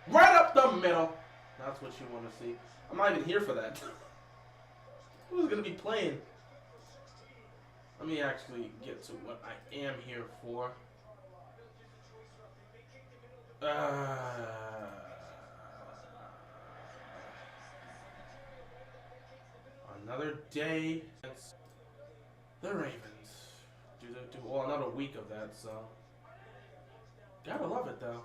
Right up the middle. That's what you want to see. I'm not even here for that. Who's going to be playing? Let me actually get to what I am here for. Another day against the Ravens. Well, another week of that, so. Gotta love it, though.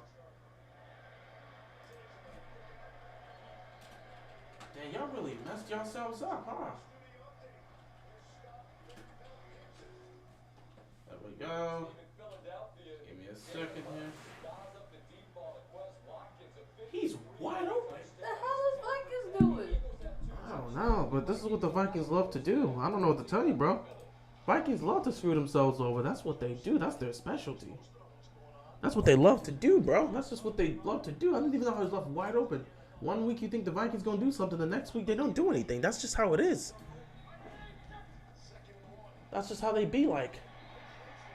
Damn, y'all really messed yourselves up, huh? There we go. Give me a second here. He's wide open. The hell is Vikings doing? I don't know, but this is what the Vikings love to do. I don't know what to tell you, bro. Vikings love to screw themselves over. That's what they do. That's their specialty. That's what they love to do, bro. That's just what they love to do. I didn't even know I was left wide open. One week you think the Vikings going to do something. The next week they don't do anything. That's just how it is. That's just how they be like.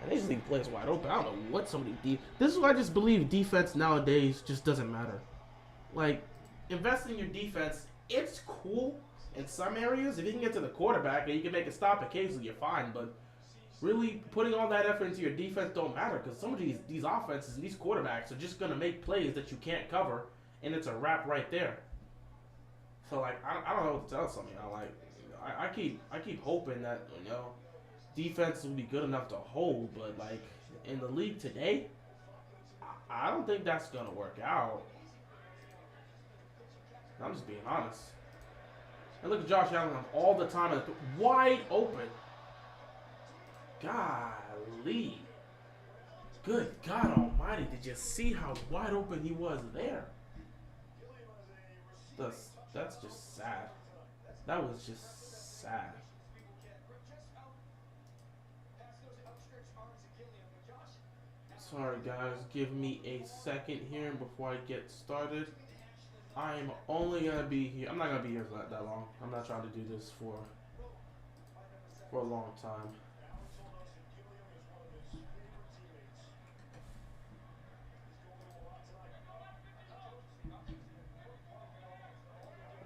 And they just leave players wide open. I don't know what somebody did. This is why I just believe defense nowadays just doesn't matter. Like, investing in your defense, it's cool in some areas. If you can get to the quarterback and you can make a stop occasionally, you're fine. But really putting all that effort into your defense don't matter because some of these offenses and these quarterbacks are just going to make plays that you can't cover, and it's a wrap right there. So, like, I don't know what to tell some of y'all. Like, I keep hoping that, you know, defense will be good enough to hold, but, like, in the league today, I don't think that's going to work out. I'm just being honest. And look at Josh Allen all the time, wide open. Golly. Good God almighty, did you see how wide open he was there? That's just sad. That was just sad. Sorry guys, give me a second here before I get started. I'm only gonna be here. I'm not gonna be here for that long. I'm not trying to do this for a long time.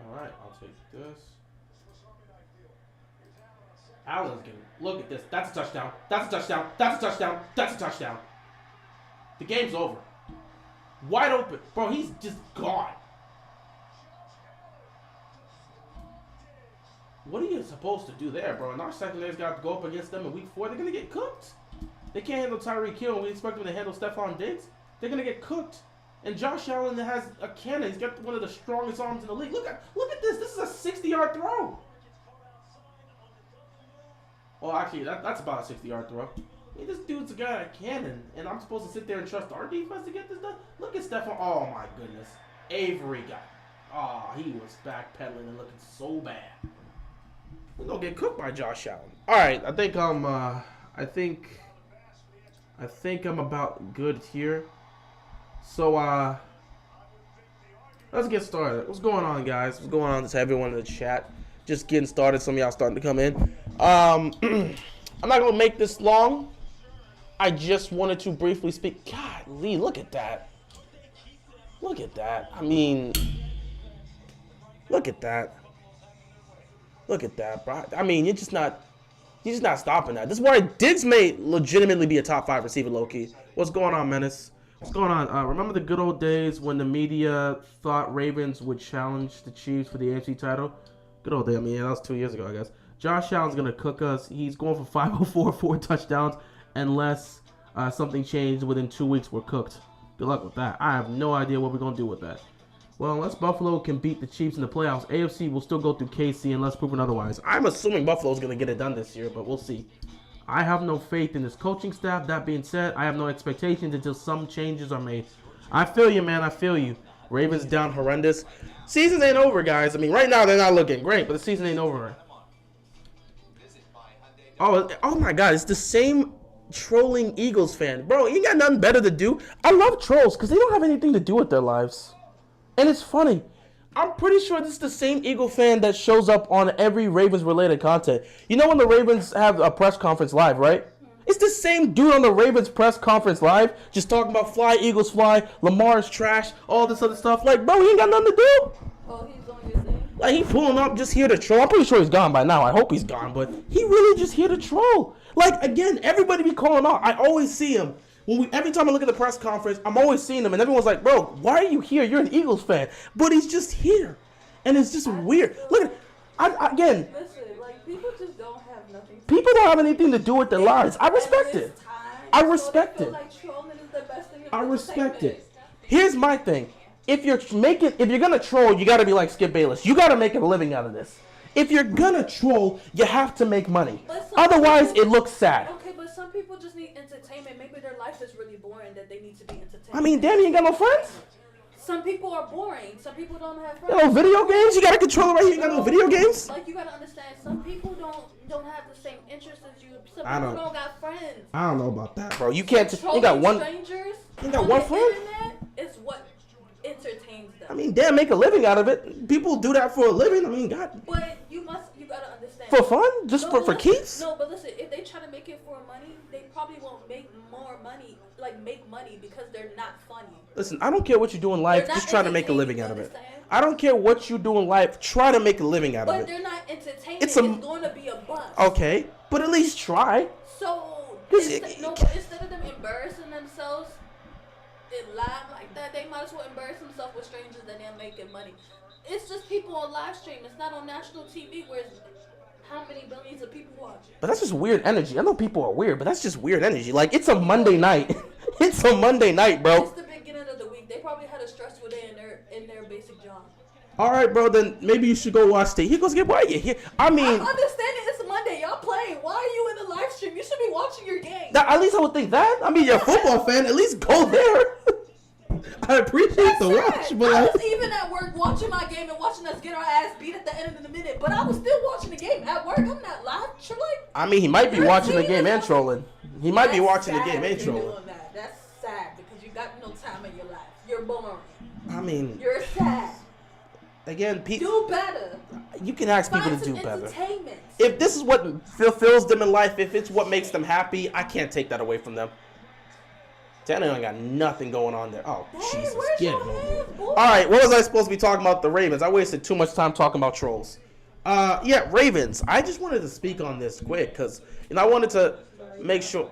All right, I'll take this. Allen's getting. Look at this. That's a touchdown. That's a touchdown. That's a touchdown. That's a touchdown. The game's over. Wide open, bro. He's just gone. What are you supposed to do there, bro? And our secondary's got to go up against them in week 4. They're going to get cooked. They can't handle Tyreek Hill, and we expect them to handle Stephon Diggs. They're going to get cooked. And Josh Allen has a cannon. He's got one of the strongest arms in the league. Look at this. This is a 60-yard throw. Well, actually, that's about a 60-yard throw. I mean, this dude's got a cannon, and I'm supposed to sit there and trust our defense to get this done? Look at Stephon. Oh, my goodness. Avery got. Oh, he was backpedaling and looking so bad. We're gonna get cooked by Josh Allen. All right, I think I'm about good here. So let's get started. What's going on, guys? What's going on to everyone in the chat? Just getting started. Some of y'all starting to come in. I'm not gonna make this long. I just wanted to briefly speak. Golly, look at that. Look at that. I mean, look at that. Look at that, bro. I mean, you're just not stopping that. This is why Diggs may legitimately be a top 5 receiver, low-key. What's going on, Menace? What's going on? Remember the good old days when the media thought Ravens would challenge the Chiefs for the AFC title? Good old day. I mean, that was 2 years ago, I guess. Josh Allen's going to cook us. He's going for 504, 4 touchdowns, unless something changed within 2 weeks. We're cooked. Good luck with that. I have no idea what we're going to do with that. Well, unless Buffalo can beat the Chiefs in the playoffs, AFC will still go through KC unless proven otherwise. I'm assuming Buffalo's going to get it done this year, but we'll see. I have no faith in this coaching staff. That being said, I have no expectations until some changes are made. I feel you, man. I feel you. Ravens down horrendous. Season ain't over, guys. I mean, right now they're not looking great, but the season ain't over. Oh my God. It's the same trolling Eagles fan. Bro, you got nothing better to do. I love trolls because they don't have anything to do with their lives. And it's funny. I'm pretty sure this is the same Eagle fan that shows up on every Ravens-related content. You know when the Ravens have a press conference live, right? It's the same dude on the Ravens press conference live, just talking about fly, Eagles fly, Lamar's trash, all this other stuff. Like, bro, he ain't got nothing to do. Oh, he's on your thing? Like, he pulling up just here to troll. I'm pretty sure he's gone by now. I hope he's gone, but he really just here to troll. Like, again, everybody be calling out. I always see him. Every time I look at the press conference, I'm always seeing him, and everyone's like, bro, why are you here? You're an Eagles fan. But he's just here. And it's just weird. Look at again. Listen, like, people just don't have nothing to People don't have anything to do with their lives. I respect it. I respect it. I respect it. Here's my thing. If you're gonna troll, you gotta be like Skip Bayless. You gotta make a living out of this. If you're gonna troll, you have to make money. Otherwise, it looks sad. Okay, but some people just need entertainment. Maybe their life is really boring that they need to be entertained. I mean, damn, you ain't got no friends? Some people are boring. Some people don't have friends. You know, video games? You got a controller right here, you got no video games? Like, you gotta understand, some people don't have the same interests as you. Some I people don't- don't got friends. I don't know about that, bro. You can't just, you got Trolling one. strangers You got on one the friend? internet is what entertains them. I mean, damn, make a living out of it. People do that for a living. I mean, God. But you gotta understand. For fun? Just for listen, keeps? No, but listen, if they try to make it for money, they probably won't make more money, make money because they're not funny. Listen, I don't care what you do in life. They're not Just try to make a living out entertaining, of it. you understand? I don't care what you do in life. Try to make a living out of But it. they're not entertaining. It's It's, a- going to be a bust. Okay, but at least try. So, 'Cause instead of them embarrassing themselves in live like that, they might as well embarrass themselves with strangers that they're making money. It's just people on live stream. It's not on national TV where it's how many billions of people watching. But that's just weird energy. I know people are weird, but that's just weird energy. Like, it's a Monday night. It's a Monday night, bro. It's the beginning of the week. They probably had a stressful day in their basic job. All right, bro, then maybe you should go watch the Eagles game. Why are you here? I mean, I'm understanding it's Monday. Y'all playing. Why are you in the live stream? You should be watching your game. at least I would think that. I mean, you're a football fan. At least go there. I appreciate the watch, but I like, was even at work watching my game and watching us get our ass beat at the end of the minute, but I was still watching the game at work. I'm not live trolling. I mean, he might be Your watching the team game is- and trolling. He might be That's watching the sad game and if you're trolling. doing that. That's sad because you got no time in your life. You're boring. I mean, You're sad. again, people, Do better. you can ask people Find to some do better. entertainment. If this is what fulfills them in life, if it's what makes them happy, I can't take that away from them. Tanner ain't got nothing going on there. Oh, Hey, Jesus. where's Get your it over hands, with. boy? All right, what was I supposed to be talking about? The Ravens. I wasted too much time talking about trolls. Yeah, Ravens. I just wanted to speak on this quick because, I wanted to make sure.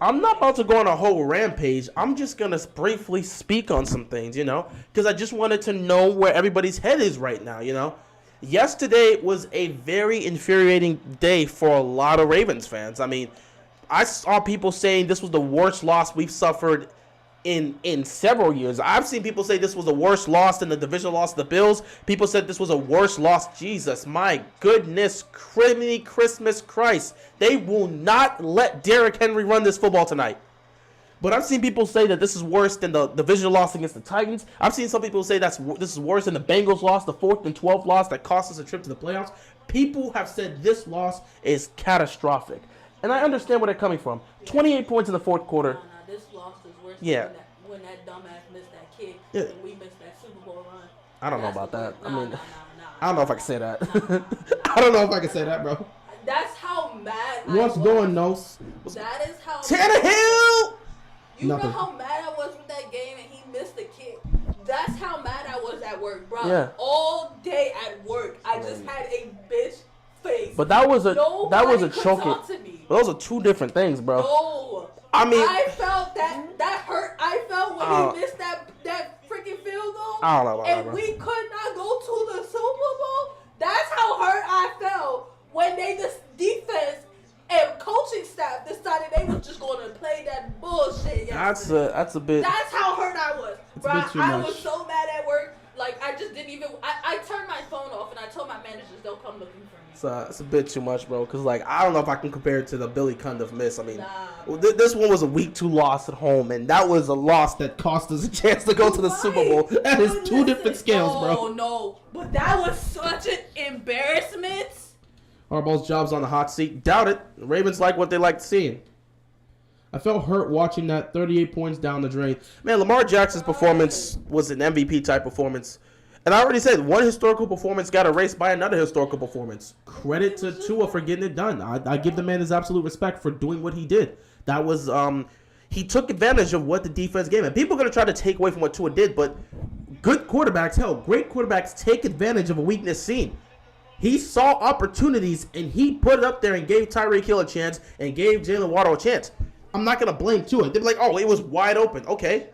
I'm not about to go on a whole rampage. I'm just going to briefly speak on some things, because I just wanted to know where everybody's head is right now. Yesterday was a very infuriating day for a lot of Ravens fans. I mean, I saw people saying this was the worst loss we've suffered in several years. I've seen people say this was the worst loss in the division loss to the Bills. People said this was a worst loss. Jesus, my goodness, criminy Christmas Christ. They will not let Derrick Henry run this football tonight. But I've seen people say that this is worse than the division loss against the Titans. I've seen some people say this is worse than the Bengals loss, the 4th and 12th loss that cost us a trip to the playoffs. People have said this loss is catastrophic. And I understand where they're coming from. 28 points in the fourth quarter. Nah, this loss is worse Yeah. than when that dumbass missed that kick Yeah. and we missed that Super Bowl run. I don't know That's about the that. worst. I mean, Nah. I don't know if I can say that. I don't know if I can say that, bro. That's how mad What's I was. going, Nose? That is how Tannehill! You Nothing. know how mad I was with that game and he missed the kick? That's how mad I was at work, bro. Yeah. All day at work, I just had a bitch face. But that was a Nobody could choking. talk to me. Those are two different things, bro. No. I mean, I felt that hurt. I felt when Oh. he missed that freaking field goal. I don't know about that, And bro. we could not go to the Super Bowl. That's how hurt I felt when this defense and coaching staff decided they was just going to play that bullshit. That's yesterday. a bit. That's how hurt I was. a Bro, bit too I much. was so mad at work. Like, I just didn't even. I turned my phone off and I told my managers don't come looking for me. It's a bit too much, bro. Cause like I don't know if I can compare it to the Billy Cundiff miss. I mean, Nah. this one was a week 2 loss at home, and that was a loss that cost us a chance to go to the Super Bowl. That is But two different listen, scales, bro. Oh no, but that was such an embarrassment. Harbaugh's job's on the hot seat. Doubt it. The Ravens like what they like seeing. I felt hurt watching that 38 points down the drain. Man, Lamar Jackson's performance was an MVP type performance. And I already said one historical performance got erased by another historical performance. Credit to Tua for getting it done. I give the man his absolute respect for doing what he did. That was he took advantage of what the defense gave him. People are gonna try to take away from what Tua did, but good quarterbacks, great quarterbacks take advantage of a weakness seen. He saw opportunities and he put it up there and gave Tyreek Hill a chance and gave Jalen Waddle a chance. I'm not gonna blame Tua. They're like, oh, it was wide open. Okay.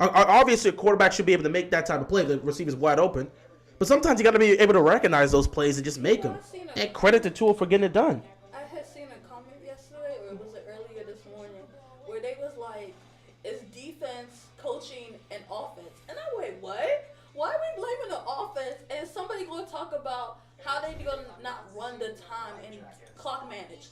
Obviously, a quarterback should be able to make that type of play. The receiver's wide open. But sometimes you got to be able to recognize those plays and just make them. And credit to Tua for getting it done. I had seen a comment yesterday, or was it earlier this morning, where they was like, it's defense, coaching, and offense. And I went, what? Why are we blaming the offense? And somebody going to talk about how they going to not run the time and clock manage.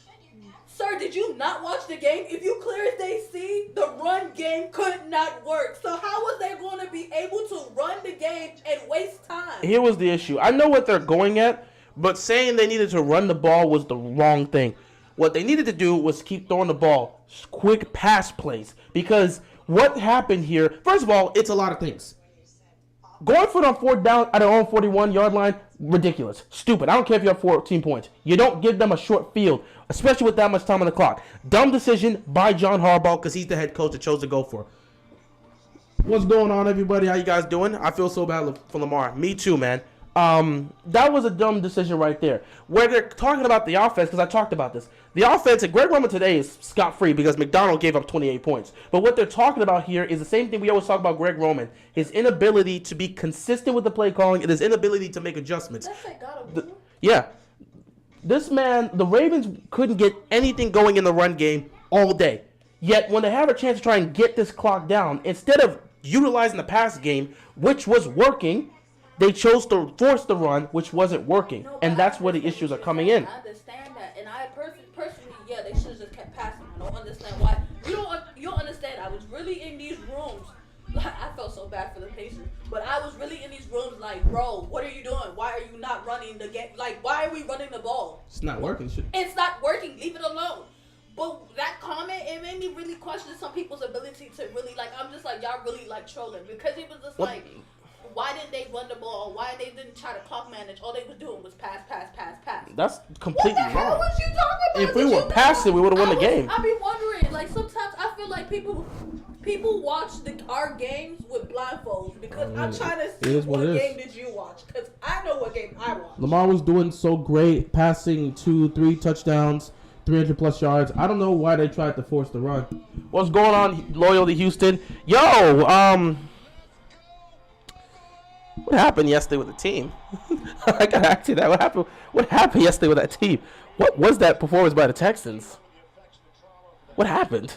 Sir, did you not watch the game? If you clear as they see, the run game could not work. So how was they going to be able to run the game and waste time? Here was the issue. I know what they're going at, but saying they needed to run the ball was the wrong thing. What they needed to do was keep throwing the ball, quick pass plays. Because what happened here, first of all, it's a lot of things. Going for it on 4th down at their own 41-yard line, ridiculous. Stupid. I don't care if you have 14 points. You don't give them a short field, especially with that much time on the clock. Dumb decision by John Harbaugh because he's the head coach that chose to go for it. What's going on, everybody? How you guys doing? I feel so bad for Lamar. Me too, man. That was a dumb decision right there. Where they're talking about the offense, because I talked about this. The offense, and Greg Roman today is scot-free because McDonald gave up 28 points. But what they're talking about here is the same thing we always talk about Greg Roman. His inability to be consistent with the play calling and his inability to make adjustments. Yeah. This man, the Ravens couldn't get anything going in the run game all day. Yet when they have a chance to try and get this clock down, instead of utilizing the pass game, which was working, they chose to force the run, which wasn't working. No, and that's where the issues are coming in. I understand that. And I personally, yeah, they should have just kept passing. I don't understand why. You don't understand. I was really in these rooms. I felt so bad for the patients. But I was really in these rooms like, bro, what are you doing? Why are you not running the game? Like, why are we running the ball? It's not working. It's not working. Leave it alone. But that comment, it made me really question some people's ability to really, like, I'm just like, y'all really, like, trolling. Because it was just like... Why didn't they run the ball? Why they didn't try to clock manage? All they was doing was pass. That's completely wrong. What the hell was you talking about? If we were passing, we would have won the game. I be wondering, like, sometimes I feel like people watch our games with blindfolds because I'm trying to see what game did you watch? Because I know what game I watched. Lamar was doing so great, passing 2-3 touchdowns, 300+ yards. I don't know why they tried to force the run. What's going on, Loyal to Houston? Yo, what happened yesterday with the team? I gotta ask you that. What happened yesterday with that team? What was that performance by the Texans? What happened?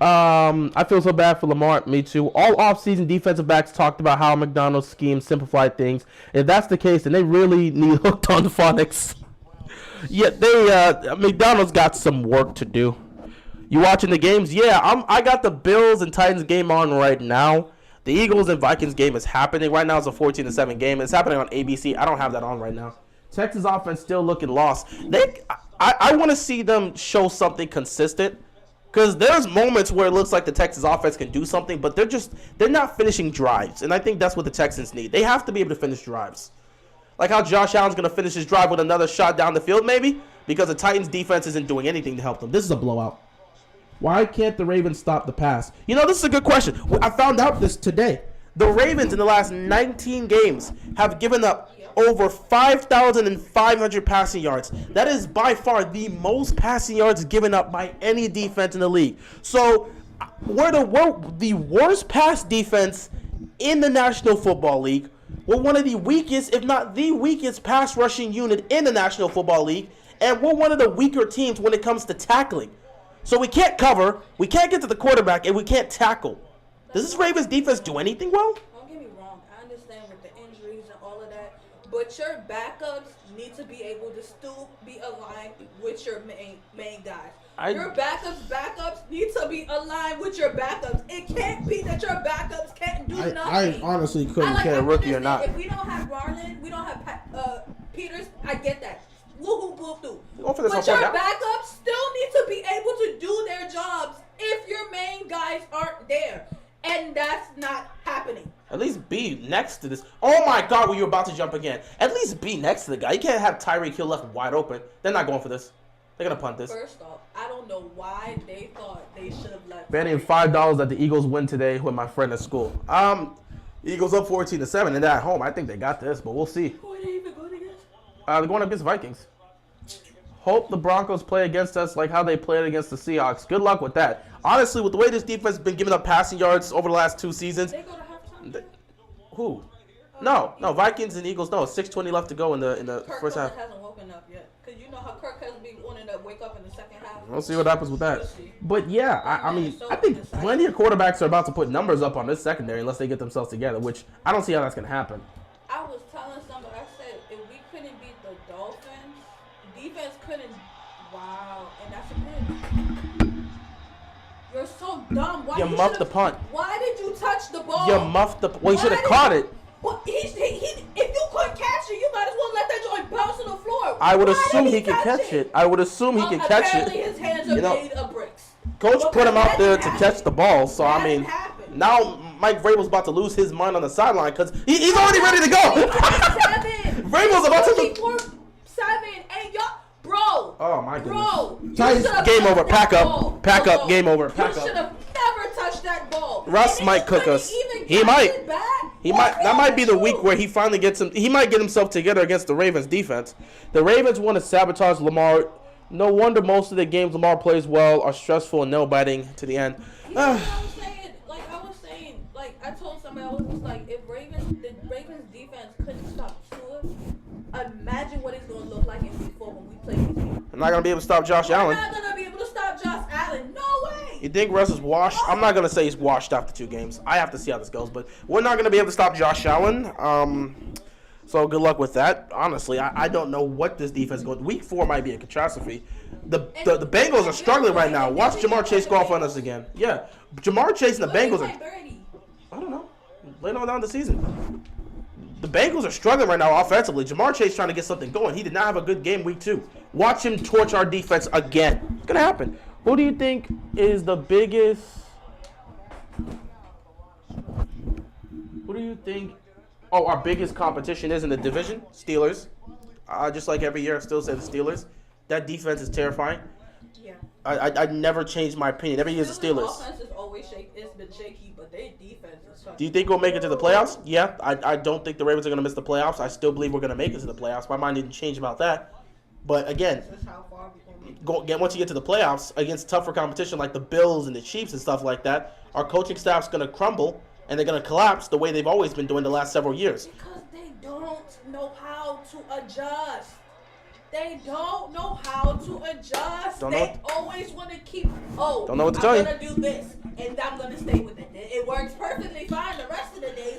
I feel so bad for Lamar. Me too. All offseason defensive backs talked about how McDonald's scheme simplified things. If that's the case, then they really need hooked on phonics. Yet McDonald's got some work to do. You watching the games? Yeah, I got the Bills and Titans game on right now. The Eagles and Vikings game is happening. Right now it's a 14-7 game. It's happening on ABC. I don't have that on right now. Texas offense still looking lost. I want to see them show something consistent. Because there's moments where it looks like the Texas offense can do something, but they're not finishing drives. And I think that's what the Texans need. They have to be able to finish drives. Like how Josh Allen's going to finish his drive with another shot down the field maybe. Because the Titans defense isn't doing anything to help them. This is a blowout. Why can't the Ravens stop the pass? You know, this is a good question. I found out this today. The Ravens in the last 19 games have given up over 5,500 passing yards. That is by far the most passing yards given up by any defense in the league. So we're the worst pass defense in the National Football League. We're one of the weakest, if not the weakest, pass rushing unit in the National Football League. And we're one of the weaker teams when it comes to tackling. So we can't cover, we can't get to the quarterback, and we can't tackle. Does this Ravens defense do anything well? Don't get me wrong. I understand with the injuries and all of that. But your backups need to be able to still be aligned with your main guys. Your backups need to be aligned with your backups. It can't be that your backups can't do nothing. I honestly couldn't care rookie or not. If we don't have Garland, we don't have Peters, I get that. Woohoo, boo-hoo. But your backups still need to be able to do their jobs if your main guys aren't there. And that's not happening. At least be next to this. Oh my God, were you about to jump again? At least be next to the guy. You can't have Tyreek Hill left wide open. They're not going for this. They're gonna punt this. First off, I don't know why they thought they should have let. Betting $5 that the Eagles win today with my friend at school. Eagles up 14-7 and they're at home. I think they got this, but we'll see. Who are they even going against? They're going up against Vikings. Hope the Broncos play against us like how they played against the Seahawks. Good luck with that. Honestly, with the way this defense has been giving up passing yards over the last 2 seasons. They go to halftime. Who? No, Vikings and Eagles. No, 6:20 left to go in the Kirk first half. hasn't woken up yet. Because you know how Kirk has been wanting to wake up in the second half. We'll see what happens with that. But yeah, I mean, I think plenty of quarterbacks are about to put numbers up on this secondary unless they get themselves together, which I don't see how that's going to happen. I was telling somebody, I said, if we couldn't beat the Dolphins, defense couldn't. Wow, and that's a pick. You're so dumb. Why You muffed the punt. Why did you touch the ball? You muffed the. Well, you should have caught it. Well, if you couldn't catch it, you might as well let that joint bounce on the floor. I would assume he could catch it. I would assume he could catch Apparently it. his hands are made of bricks. Coach put him out there to catch the ball, so I That mean, happened. now Mike Vrabel's about to lose his mind on the sideline because he's already ready to go. Vrabel's about to look. 7, and y'all, bro. Oh my goodness. Bro, Titans, game over. Pack up. Pack up. Game over. Pack You should up. have never touched that ball. Russ And might then cook when us. even He got might. it back, He what might. That might be the wrong with week you? where he finally gets him. He might get himself together against the Ravens defense. The Ravens want to sabotage Lamar. No wonder most of the games Lamar plays well are stressful and nail-biting to the end. You know what I was saying? I told somebody, I was just like, if the Ravens defense couldn't stop Tua, imagine what it's going to look like in week 4 when we play these teams. I'm not gonna be able to stop Josh We're Allen. not going to be able to stop Josh Allen. No way. You think Russ is washed? I'm not gonna say he's washed after 2 games. I have to see how this goes, but we're not gonna be able to stop Josh Allen. So good luck with that. Honestly, I don't know what this defense is going. Week 4 might be a catastrophe. The Bengals are struggling right now. Watch Jamar Chase go off on us again. Yeah, Jamar Chase and the Bengals are. I don't know. Late on down the season. The Bengals are struggling right now offensively. Jamar Chase trying to get something going. He did not have a good game week 2. Watch him torch our defense again. It's gonna happen. Who do you think is the biggest? Who do you think? Oh, our biggest competition is in the division? Steelers. Just like every year, I still say the Steelers. That defense is terrifying. Yeah. I never changed my opinion. Every year is the Steelers. Offense is always it's been shaky, but their defense is fucking. Do you think we'll make it to the playoffs? Yeah. I don't think the Ravens are going to miss the playoffs. I still believe we're going to make it to the playoffs. My mind didn't change about that. But again, That's how far we going to once you get to the playoffs against tougher competition like the Bills and the Chiefs and stuff like that, our coaching staff's going to crumble and they're going to collapse the way they've always been doing the last several years. Because they don't know how to adjust. They don't know how to adjust. They always want to keep, don't know what to tell you. I'm going to do this, and I'm going to stay with it. It works perfectly fine. The rest of the days,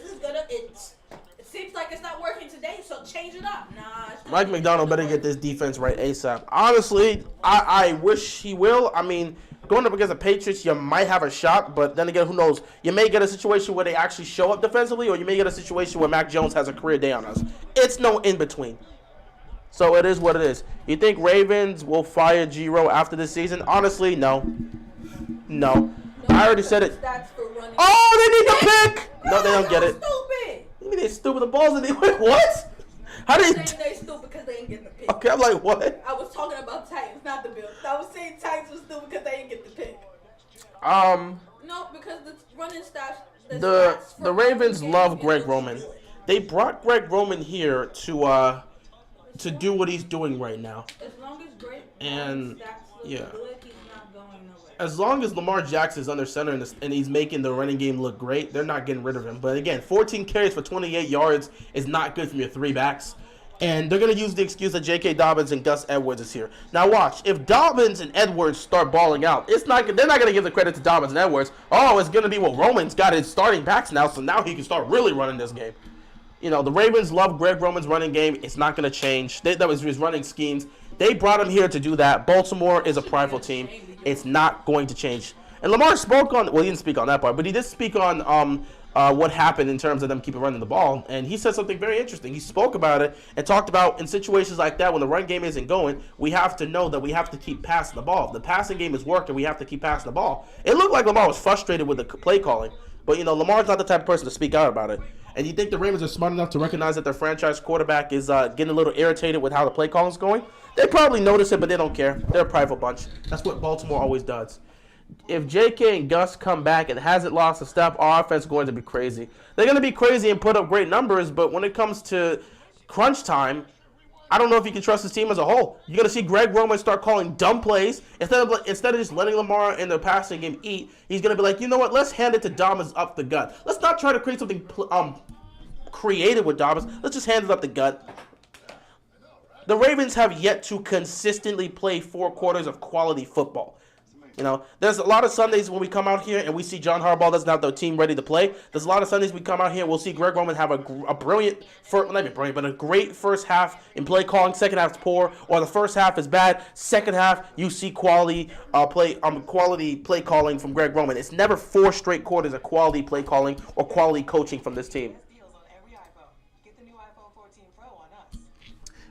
it seems like it's not working today, so change it up. Nah. Mike McDonald better get this defense right ASAP. Honestly, I wish he will. I mean, going up against the Patriots, you might have a shot, but then again, who knows? You may get a situation where they actually show up defensively, or you may get a situation where Mac Jones has a career day on us. It's no in-between. So it is what it is. You think Ravens will fire Giro after this season? Honestly, no. No. I already said it. Oh, they need the pick! No, they don't get it. Stupid. You mean they stupid? The balls and they went, what? How did they stupid because they ain't getting the pick. Okay, I'm like, what? I was talking about Titans, not the Bills. I was saying Titans was stupid because they didn't get the pick. No, because the running stats. The Ravens love Greg Roman. They brought Greg Roman here to do what he's doing right now. As long as Greg and stats look yeah. good, he's not going nowhere. As long as Lamar Jackson is under center and he's making the running game look great, they're not getting rid of him. But again, 14 carries for 28 yards is not good from your 3 backs. And they're going to use the excuse that J.K. Dobbins and Gus Edwards is here. Now watch, if Dobbins and Edwards start balling out, they're not going to give the credit to Dobbins and Edwards. Oh, it's going to be, well, Roman's got his starting backs now, so now he can start really running this game. You know, the Ravens love Greg Roman's running game. It's not going to change. That was his running schemes. They brought him here to do that. Baltimore is a prideful team. It's not going to change. And Lamar spoke on, well, he didn't speak on that part, but he did speak on what happened in terms of them keeping running the ball. And he said something very interesting. He spoke about it and talked about in situations like that when the run game isn't going, we have to know that we have to keep passing the ball. If the passing game is working, we have to keep passing the ball. It looked like Lamar was frustrated with the play calling. But, Lamar's not the type of person to speak out about it. And you think the Ravens are smart enough to recognize that their franchise quarterback is getting a little irritated with how the play calling is going? They probably notice it, but they don't care. They're a prideful bunch. That's what Baltimore always does. If J.K. and Gus come back and hasn't lost a step, our offense is going to be crazy. They're going to be crazy and put up great numbers, but when it comes to crunch time, I don't know if you can trust his team as a whole. You're going to see Greg Roman start calling dumb plays. Instead of just letting Lamar in the passing game eat, he's going to be like, you know what, let's hand it to Dobbins up the gut. Let's not try to create something creative with Dobbins. Let's just hand it up the gut. The Ravens have yet to consistently play 4 quarters of quality football. There's a lot of Sundays when we come out here and we see John Harbaugh doesn't have the team ready to play. There's a lot of Sundays we come out here and we'll see Greg Roman have a brilliant, not even brilliant, but a great first half in play calling. Second half is poor, or the first half is bad. Second half, you see quality play calling from Greg Roman. It's never 4 straight quarters of quality play calling or quality coaching from this team.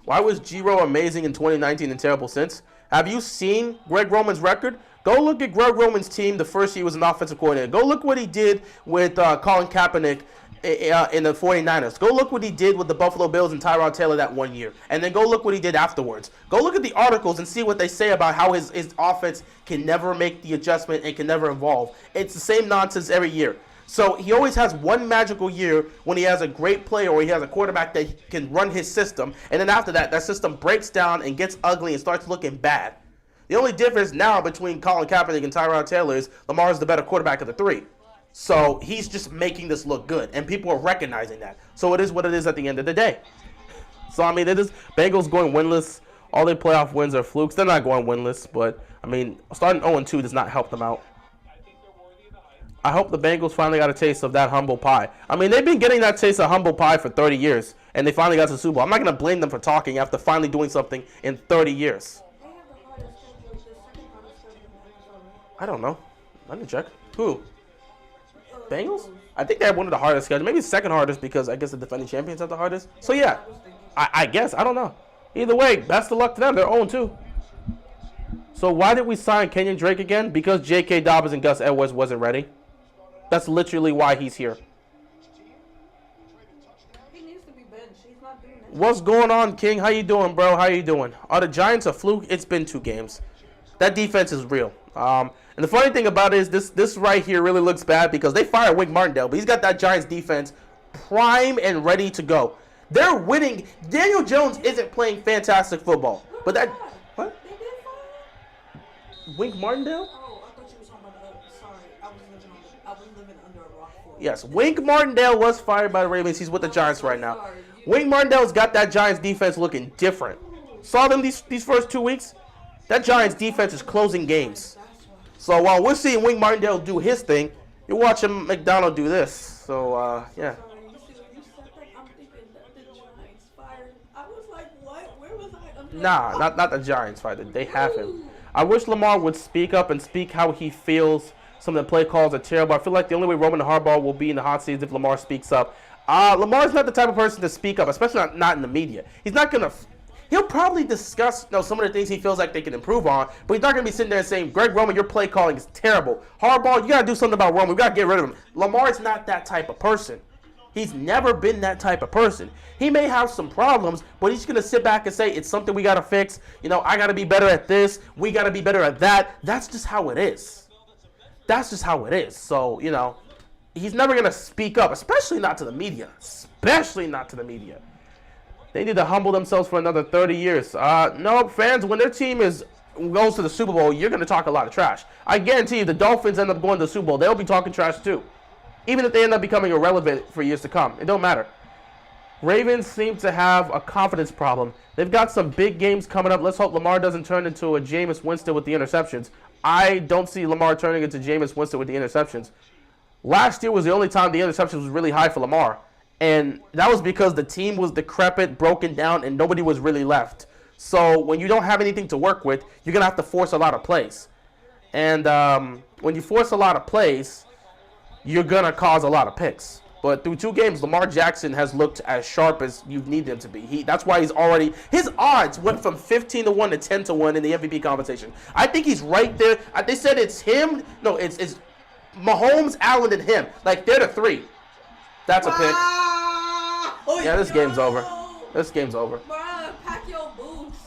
Why was Giro amazing in 2019 and terrible since? Have you seen Greg Roman's record? Go look at Greg Roman's team the first year he was an offensive coordinator. Go look what he did with Colin Kaepernick in the 49ers. Go look what he did with the Buffalo Bills and Tyrod Taylor that one year. And then go look what he did afterwards. Go look at the articles and see what they say about how his offense can never make the adjustment and can never evolve. It's the same nonsense every year. So he always has one magical year when he has a great player or he has a quarterback that can run his system. And then after that, that system breaks down and gets ugly and starts looking bad. The only difference now between Colin Kaepernick and Tyrod Taylor is Lamar is the better quarterback of the 3. So he's just making this look good, and people are recognizing that. So it is what it is at the end of the day. So, it is Bengals going winless. All their playoff wins are flukes. They're not going winless, but, starting 0-2 does not help them out. I hope the Bengals finally got a taste of that humble pie. They've been getting that taste of humble pie for 30 years, and they finally got to the Super Bowl. I'm not going to blame them for talking after finally doing something in 30 years. I don't know. Let me check. Who? Bengals? I think they have one of the hardest schedules. Maybe the second hardest because I guess the defending champions have the hardest. So, yeah. I guess. I don't know. Either way, best of luck to them. They're 0-2. So, why did we sign Kenyon Drake again? Because J.K. Dobbins and Gus Edwards wasn't ready. That's literally why he's here. He needs to be benched. He's not doing that. What's going on, King? How you doing, bro? How you doing? Are the Giants a fluke? It's been 2 games. That defense is real. And the funny thing about it is this right here really looks bad because they fired Wink Martindale, but he's got that Giants defense prime and ready to go. They're winning. Daniel Jones isn't playing fantastic football. But that... What? They did fire? Wink Martindale? Oh, I thought you were talking about sorry. I was living under a rock for Yes, Wink Martindale was fired by the Ravens. He's with the Giants right now. Wink Martindale's got that Giants defense looking different. Saw them these first 2 weeks? That Giants defense is closing games. So while we're seeing Wink Martindale do his thing, you're watching McDonald do this. So, yeah. Sorry, you see, when you said that, I'm thinking that the Giants fired. I was like, what? Where was I? Nah, not the Giants fired. They have him. I wish Lamar would speak up and speak how he feels. Some of the play calls are terrible. I feel like the only way Roman and Harbaugh will be in the hot seat is if Lamar speaks up. Lamar's not the type of person to speak up, especially not in the media. He's not going to... He'll probably discuss some of the things he feels like they can improve on, but he's not going to be sitting there and saying, Greg Roman, your play calling is terrible. Harbaugh, you got to do something about Roman. We got to get rid of him. Lamar's not that type of person. He's never been that type of person. He may have some problems, but he's going to sit back and say, it's something we got to fix. I got to be better at this. We got to be better at that. That's just how it is. That's just how it is. So, he's never going to speak up, especially not to the media. Especially not to the media. They need to humble themselves for another 30 years. No, fans, when their team goes to the Super Bowl, you're going to talk a lot of trash. I guarantee you the Dolphins end up going to the Super Bowl. They'll be talking trash too. Even if they end up becoming irrelevant for years to come. It don't matter. Ravens seem to have a confidence problem. They've got some big games coming up. Let's hope Lamar doesn't turn into a Jameis Winston with the interceptions. I don't see Lamar turning into Jameis Winston with the interceptions. Last year was the only time the interceptions was really high for Lamar. And that was because the team was decrepit, broken down, and nobody was really left. So when you don't have anything to work with, you're going to have to force a lot of plays. And when you force a lot of plays, you're going to cause a lot of picks. But through 2 games, Lamar Jackson has looked as sharp as you need him to be. That's why his odds went from 15-1 to 10-1 in the MVP conversation. I think he's right there. They said it's him. No, it's Mahomes, Allen, and him. Like, they're the three. That's a pick. Yeah, this game's over. This game's over. Bruh, pack your boots.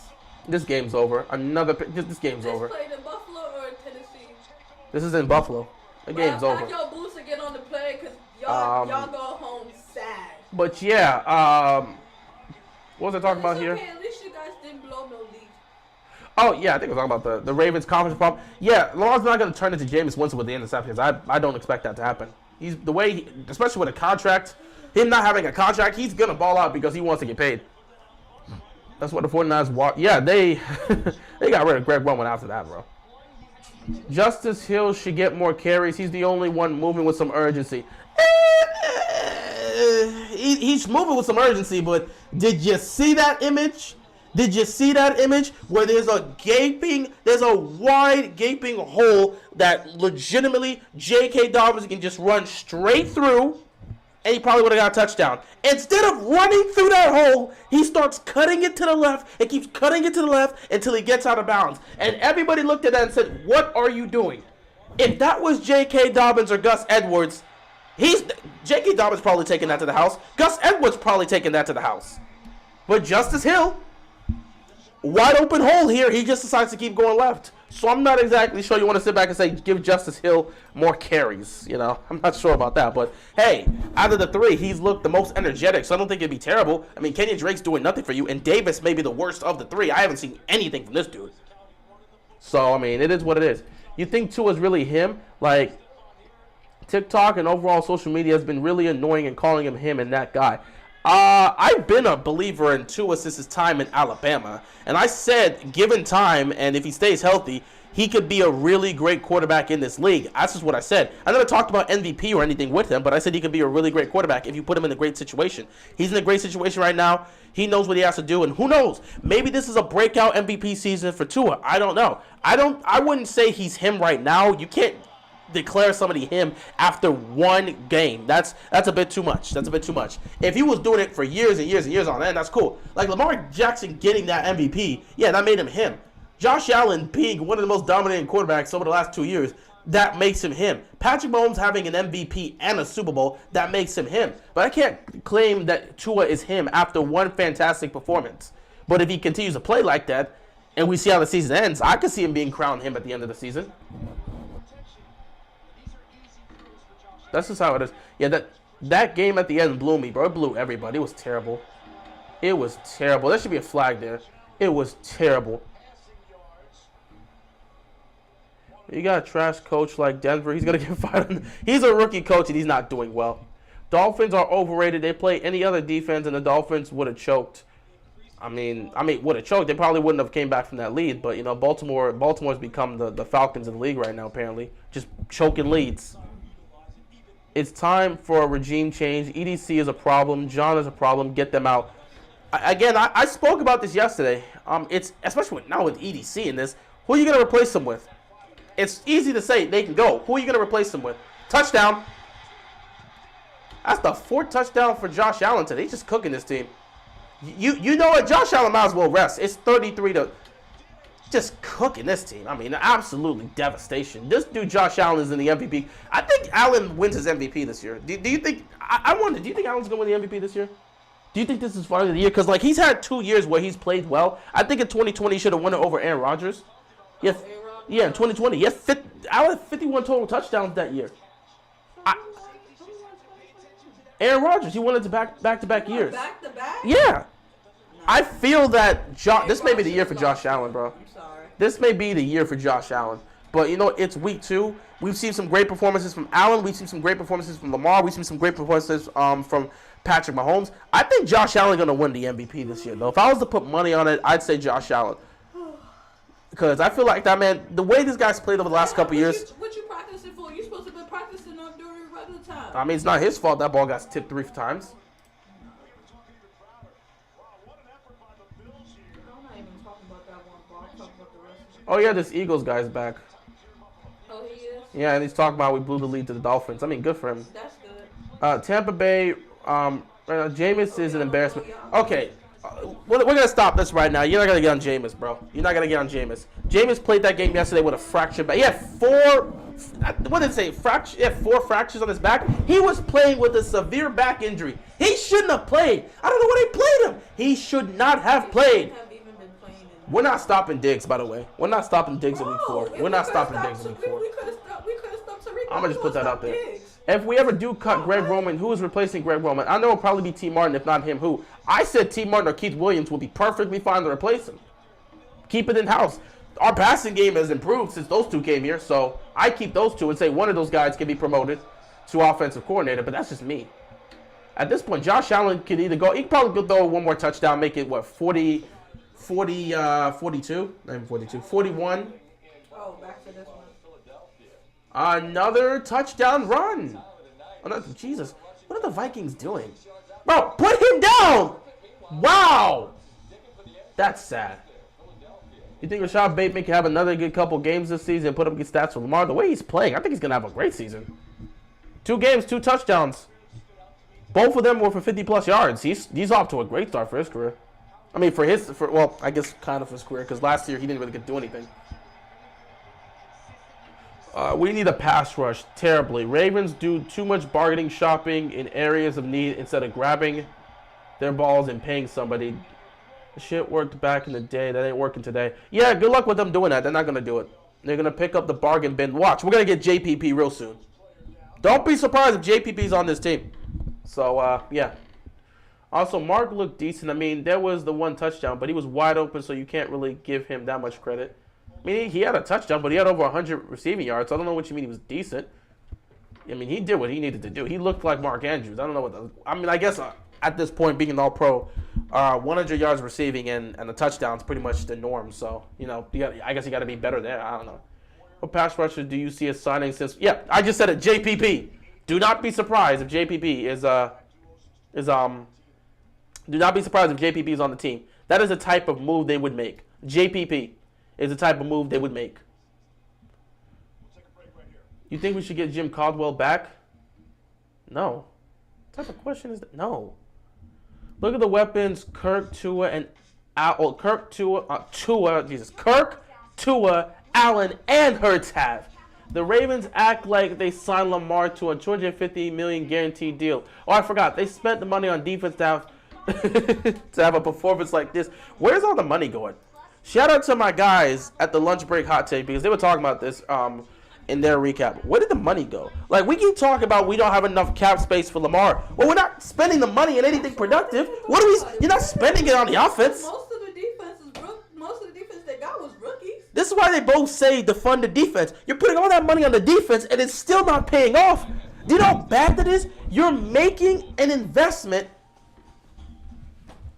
This game's over. Another pick. This game's over. This played in Buffalo or in Tennessee? This is in Buffalo. The game's over. Pack your boots and get on the plane because y'all go home sad. But yeah, what was I talking about here? Okay, at least you guys didn't blow no lead. Oh, yeah, I think we're talking about the Ravens conference problem. Yeah, Lamar's not going to turn into Jameis Winston with the interceptions. I don't expect that to happen. He's the way, especially with a contract, him not having a contract, he's going to ball out because he wants to get paid. That's what the 49ers want. Yeah, they got rid of Greg Roman after that, bro. Justice Hill should get more carries. He's the only one moving with some urgency. He's moving with some urgency, but did you see that image? Did you see that image where there's a wide gaping hole that legitimately J.K. Dobbins can just run straight through, and he probably would have got a touchdown. Instead of running through that hole, he starts cutting it to the left and keeps cutting it to the left until he gets out of bounds. And everybody looked at that and said, "What are you doing?" If that was J.K. Dobbins or Gus Edwards, J.K. Dobbins probably taking that to the house. Gus Edwards probably taking that to the house. But Justice Hill, wide open hole here, he just decides to keep going left. So I'm not exactly sure you want to sit back and say give Justice Hill more carries. You know, I'm not sure about that. But hey, out of the three, he's looked the most energetic, so I don't think it'd be terrible. I mean, Kenyon Drake's doing nothing for you, and Davis may be the worst of the three. I haven't seen anything from this dude. So, I mean, it is what it is. You think Tua's really him? Like, TikTok and overall social media has been really annoying and calling him him and that guy. I've been a believer in Tua since his time in Alabama. And I said, given time, and if he stays healthy, he could be a really great quarterback in this league. That's just what I said. I never talked about MVP or anything with him, but I said he could be a really great quarterback if you put him in a great situation. He's in a great situation right now. He knows what he has to do, and who knows? Maybe this is a breakout MVP season for Tua. I don't know. I wouldn't say he's him right now. You can't declare somebody him after one game. That's a bit too much. That's a bit too much. If he was doing it for years and years and years on end, that's cool. Like Lamar Jackson getting that MVP, yeah, that made him him. Josh Allen being one of the most dominating quarterbacks over the last 2 years, that makes him him. Patrick Mahomes having an MVP and a Super Bowl, that makes him him. But I can't claim that Tua is him after one fantastic performance. But if he continues to play like that, and we see how the season ends, I could see him being crowned him at the end of the season. That's just how it is. Yeah, that game at the end blew me, bro. It blew everybody. It was terrible. It was terrible. There should be a flag there. It was terrible. You got a trash coach like Denver. He's going to get fired. He's a rookie coach, and he's not doing well. Dolphins are overrated. They play any other defense, and the Dolphins would have choked. I mean, would have choked. They probably wouldn't have came back from that lead. But, you know, Baltimore's become the Falcons of the league right now, apparently. Just choking leads. It's time for a regime change. EDC is a problem. John is a problem. Get them out. I spoke about this yesterday. It's especially now with EDC in this. Who are you going to replace them with? It's easy to say they can go. Who are you going to replace them with? Touchdown. That's the fourth touchdown for Josh Allen today. He's just cooking this team. You know what? Josh Allen might as well rest. It's 33 to just cooking this team. I mean, absolutely devastation. This dude, Josh Allen, is in the MVP. I think Allen wins his MVP this year. Do you think? I wonder. Do you think Allen's gonna win the MVP this year? Do you think this is finally the year? Because like he's had 2 years where he's played well. I think in 2020 he should have won it over Aaron Rodgers. Yeah, in 2020. Yes, Allen had 51 total touchdowns that year. Aaron Rodgers, he won it back-to-back years. Back-to-back? Yeah. I feel that this may be the year for Josh Allen, bro. I'm sorry. This may be the year for Josh Allen. But, you know, it's week 2. We've seen some great performances from Allen. We've seen some great performances from Lamar. We've seen some great performances from Patrick Mahomes. I think Josh Allen going to win the MVP this year, though. If I was to put money on it, I'd say Josh Allen. Because I feel like that, man, the way this guy's played over the last couple years. What you practicing for? You're supposed to be practicing during regular time. I mean, it's not his fault that ball got tipped 3 times. Oh, yeah, this Eagles guy's back. Oh, he is? Yeah, and he's talking about we blew the lead to the Dolphins. I mean, good for him. That's good. Tampa Bay, Jameis is an embarrassment. Okay, we're gonna stop this right now. You're not gonna get on Jameis, bro. You're not gonna get on Jameis. Jameis played that game yesterday with a fractured back. He had four. What did it say? He had 4 fractures on his back. He was playing with a severe back injury. He shouldn't have played. I don't know why they played him. He should not have played. We're not stopping Diggs, by the way. We're not stopping Diggs in week 4. We're not stopping Diggs in week 4. We could have stopped Tariq. I'm gonna just put that out there. If we ever do cut Greg Roman, who is replacing Greg Roman? I know it'll probably be T. Martin, if not him. Who? I said T. Martin or Keith Williams would be perfectly fine to replace him. Keep it in house. Our passing game has improved since those two came here, so I keep those two and say one of those guys can be promoted to offensive coordinator. But that's just me. At this point, Josh Allen could either go. He could probably throw one more touchdown, make it what 42, not even 42, 41. Oh, back to this one. Another touchdown run. Jesus, what are the Vikings doing? Bro, put him down. Wow. That's sad. You think Rashad Bateman can have another good couple games this season and put up good stats for Lamar? The way he's playing, I think he's going to have a great season. 2 games, 2 touchdowns. Both of them were for 50-plus yards. He's off to a great start for his career. I mean, I guess kind of his career, because last year he didn't really get to do anything. We need a pass rush terribly. Ravens do too much bargaining shopping in areas of need instead of grabbing their balls and paying somebody. The shit worked back in the day. That ain't working today. Yeah, good luck with them doing that. They're not going to do it. They're going to pick up the bargain bin. Watch, we're going to get JPP real soon. Don't be surprised if JPP's on this team. So, yeah. Also, Mark looked decent. I mean, there was the 1 touchdown, but he was wide open, so you can't really give him that much credit. I mean, he had a touchdown, but he had over 100 receiving yards. So I don't know what you mean he was decent. I mean, he did what he needed to do. He looked like Mark Andrews. I don't know what I mean, I guess at this point, being an all-pro, 100 yards receiving and a touchdown is pretty much the norm. So, I guess you got to be better there. I don't know. What pass rusher do you see as signing since? Yeah, I just said it. JPP. Do not be surprised if JPP do not be surprised if JPP is on the team. That is the type of move they would make. JPP is the type of move they would make. You think we should get Jim Caldwell back? No. What type of question is that? No. Look at the weapons Kirk, Tua, Allen, and Hurts have. The Ravens act like they signed Lamar to a $250 million guaranteed deal. Oh, I forgot. They spent the money on defense to have a performance like this. Where's all the money going? Shout out to my guys at the lunch break hot take because they were talking about this in their recap. Where did the money go? Like, we keep talking about we don't have enough cap space for Lamar. Well, we're not spending the money in anything productive. What are we? You're not spending it on the offense. Most of the defense they got was rookies. This is why they both say defund the defense. You're putting all that money on the defense, and it's still not paying off. Do you know how bad that is? You're making an investment.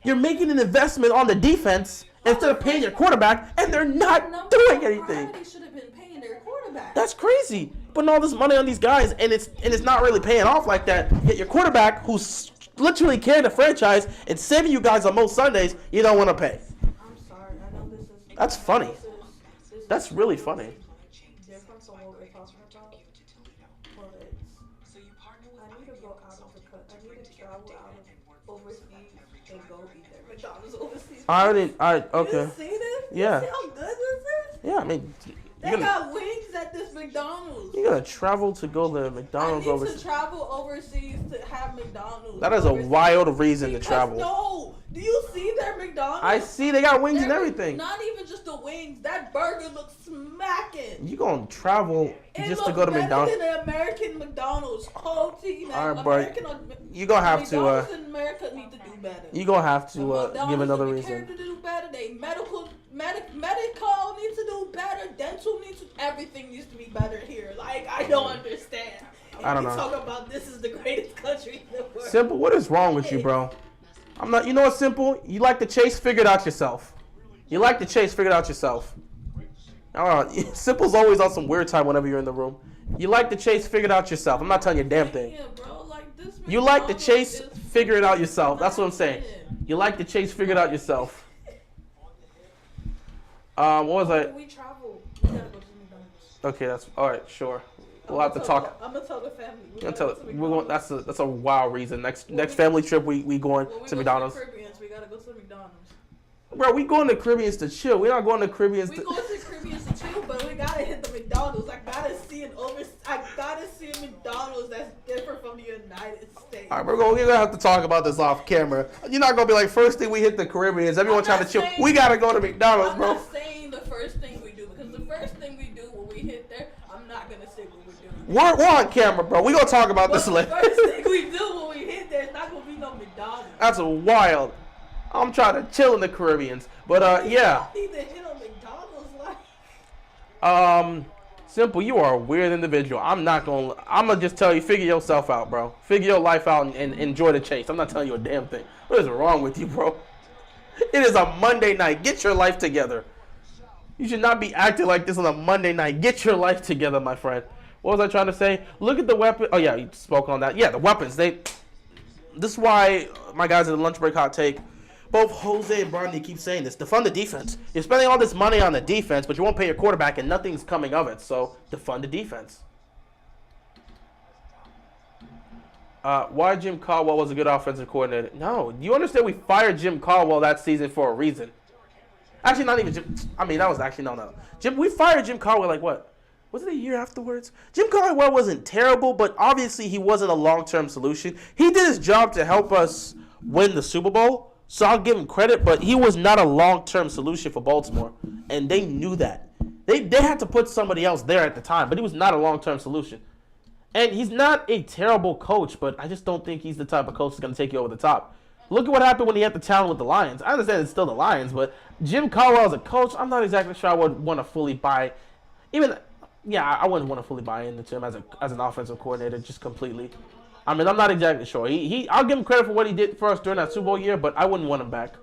You're making an investment on the defense instead of paying your quarterback, and they're not doing anything. They should have been paying their quarterback. That's crazy. Putting all this money on these guys, and it's not really paying off like that. Yet your quarterback, who's literally carrying the franchise and saving you guys on most Sundays, you don't want to pay. I'm sorry. I know this is. That's funny. This is That's really funny. different from what we're talking about. But I need to go out of the cut. I need to travel out of overseas and go eat at McDonald's overseas. Okay. You see this? Yeah. You see how good this is? Yeah, I mean, They got wings at this McDonald's. you gotta travel to go to McDonald's I need overseas. to travel overseas to have McDonald's. That is a wild reason to Because travel. No, do you see their McDonald's? I see they got wings and everything. Not even just the wings. That burger looks smacking. You gonna travel just to go to McDonald's? It looks better than the American McDonald's. Whole team. All right, bro. You gonna have to. McDonald's in America need to do better. You gonna have to give another They reason. to do better. They medical needs to do better. Dental needs to. Everything needs to be better here. Like, I don't understand. And I don't know. Talk about this is the greatest country in the world. Simple, what is wrong with you, bro? I'm not. You know what's simple? You like to chase, figure it out yourself. You like to chase, figure it out yourself. Simple's always on some weird time whenever you're in the room. You like to chase, figure it out yourself. I'm not telling you a damn thing. Yeah, bro, like this You like to McDonald's chase, is figure it out yourself. That's what I'm saying. nothing. You like to chase, figure it out yourself. What was I? When we travel, we gotta go to McDonald's. Okay, that's all right. Sure, we'll have to talk. I'm gonna tell the family. We're going. That's a wow reason. Next family trip, we going When we to go McDonald's. To the Caribbean, we we gotta go to McDonald's. Bro, we going to Caribbeans to chill. We're not going to Caribbeans We to... go to the Caribbean to chill, but we gotta hit the McDonald's. I gotta see a McDonald's that's different from the United States. All right, we're gonna have to talk about this off camera. You're not gonna be like, first thing we hit the Caribbeans, everyone trying to chill. We gotta go to McDonald's, bro. I'm not saying the first thing we do, because the first thing we do when we hit there, I'm not gonna say what we're doing. We're on camera, bro. We gonna talk about this later. The first thing we do when we hit there, it's not gonna be no McDonald's. That's wild. I'm trying to chill in the Caribbeans, but yeah. You don't need to hit on McDonald's like. Simple. You are a weird individual. I'm gonna just tell you, figure yourself out, bro. Figure your life out and enjoy the chase. I'm not telling you a damn thing. What is wrong with you, bro? It is a Monday night. Get your life together. You should not be acting like this on a Monday night. Get your life together, my friend. What was I trying to say? Look at the weapon. Oh yeah, you spoke on that. Yeah, the weapons. This is why my guys in the lunch break hot take. Both Jose and Barney keep saying this. Defund the defense. You're spending all this money on the defense, but you won't pay your quarterback, and nothing's coming of it. So defund the defense. Why Jim Caldwell was a good offensive coordinator? No, you understand we fired Jim Caldwell that season for a reason. Actually, not even Jim. I mean, that was actually no. We fired Jim Caldwell like what? Was it a year afterwards? Jim Caldwell wasn't terrible, but obviously he wasn't a long-term solution. He did his job to help us win the Super Bowl. So I'll give him credit, but he was not a long-term solution for Baltimore, and they knew that. They had to put somebody else there at the time, but he was not a long-term solution. And he's not a terrible coach, but I just don't think he's the type of coach that's going to take you over the top. Look at what happened when he had the talent with the Lions. I understand it's still the Lions, but Jim Caldwell as a coach, I'm not exactly sure I would want to fully buy. I wouldn't want to fully buy into him as an offensive coordinator, just completely. I mean, I'm not exactly sure. I'll give him credit for what he did for us during that Super Bowl year, but I wouldn't want him back.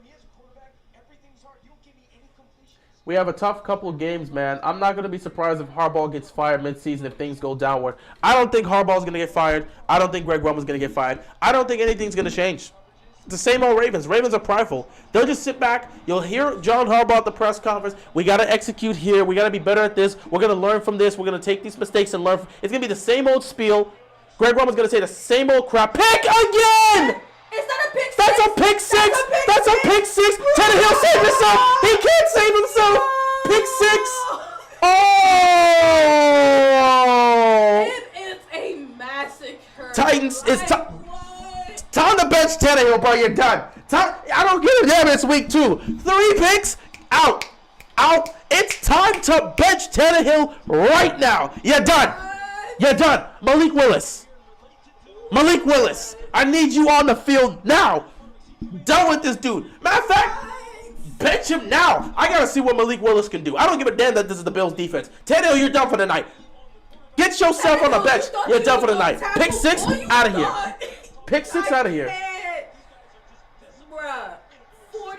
We have a tough couple of games, man. I'm not going to be surprised if Harbaugh gets fired midseason if things go downward. I don't think Harbaugh's going to get fired. I don't think Greg Roman's going to get fired. I don't think anything's going to change. It's the same old Ravens. Ravens are prideful. They'll just sit back. You'll hear John Harbaugh at the press conference. We got to execute here. We got to be better at this. We're going to learn from this. We're going to take these mistakes and learn. It's going to be the same old spiel. Greg Roman's going to say the same old crap. Pick again! Is that a pick six? That's a pick six! That's a pick six! Tannehill saved himself! He can't save himself! Pick six! Oh! It is a massacre. Titans, it's time to bench Tannehill, bro. You're done. I don't give a damn. It's week 2. 3 picks, out. It's time to bench Tannehill right now. You're done. You're done. Malik Willis, I need you on the field now. Done with this dude. Matter of fact, bench him now. I gotta see what Malik Willis can do. I don't give a damn that this is the Bills' defense. Tannehill, you're done for the night. Get yourself on the bench. You're done for the night. Pick 6, out of here. Pick 6 out of here. Bruh, 41-7.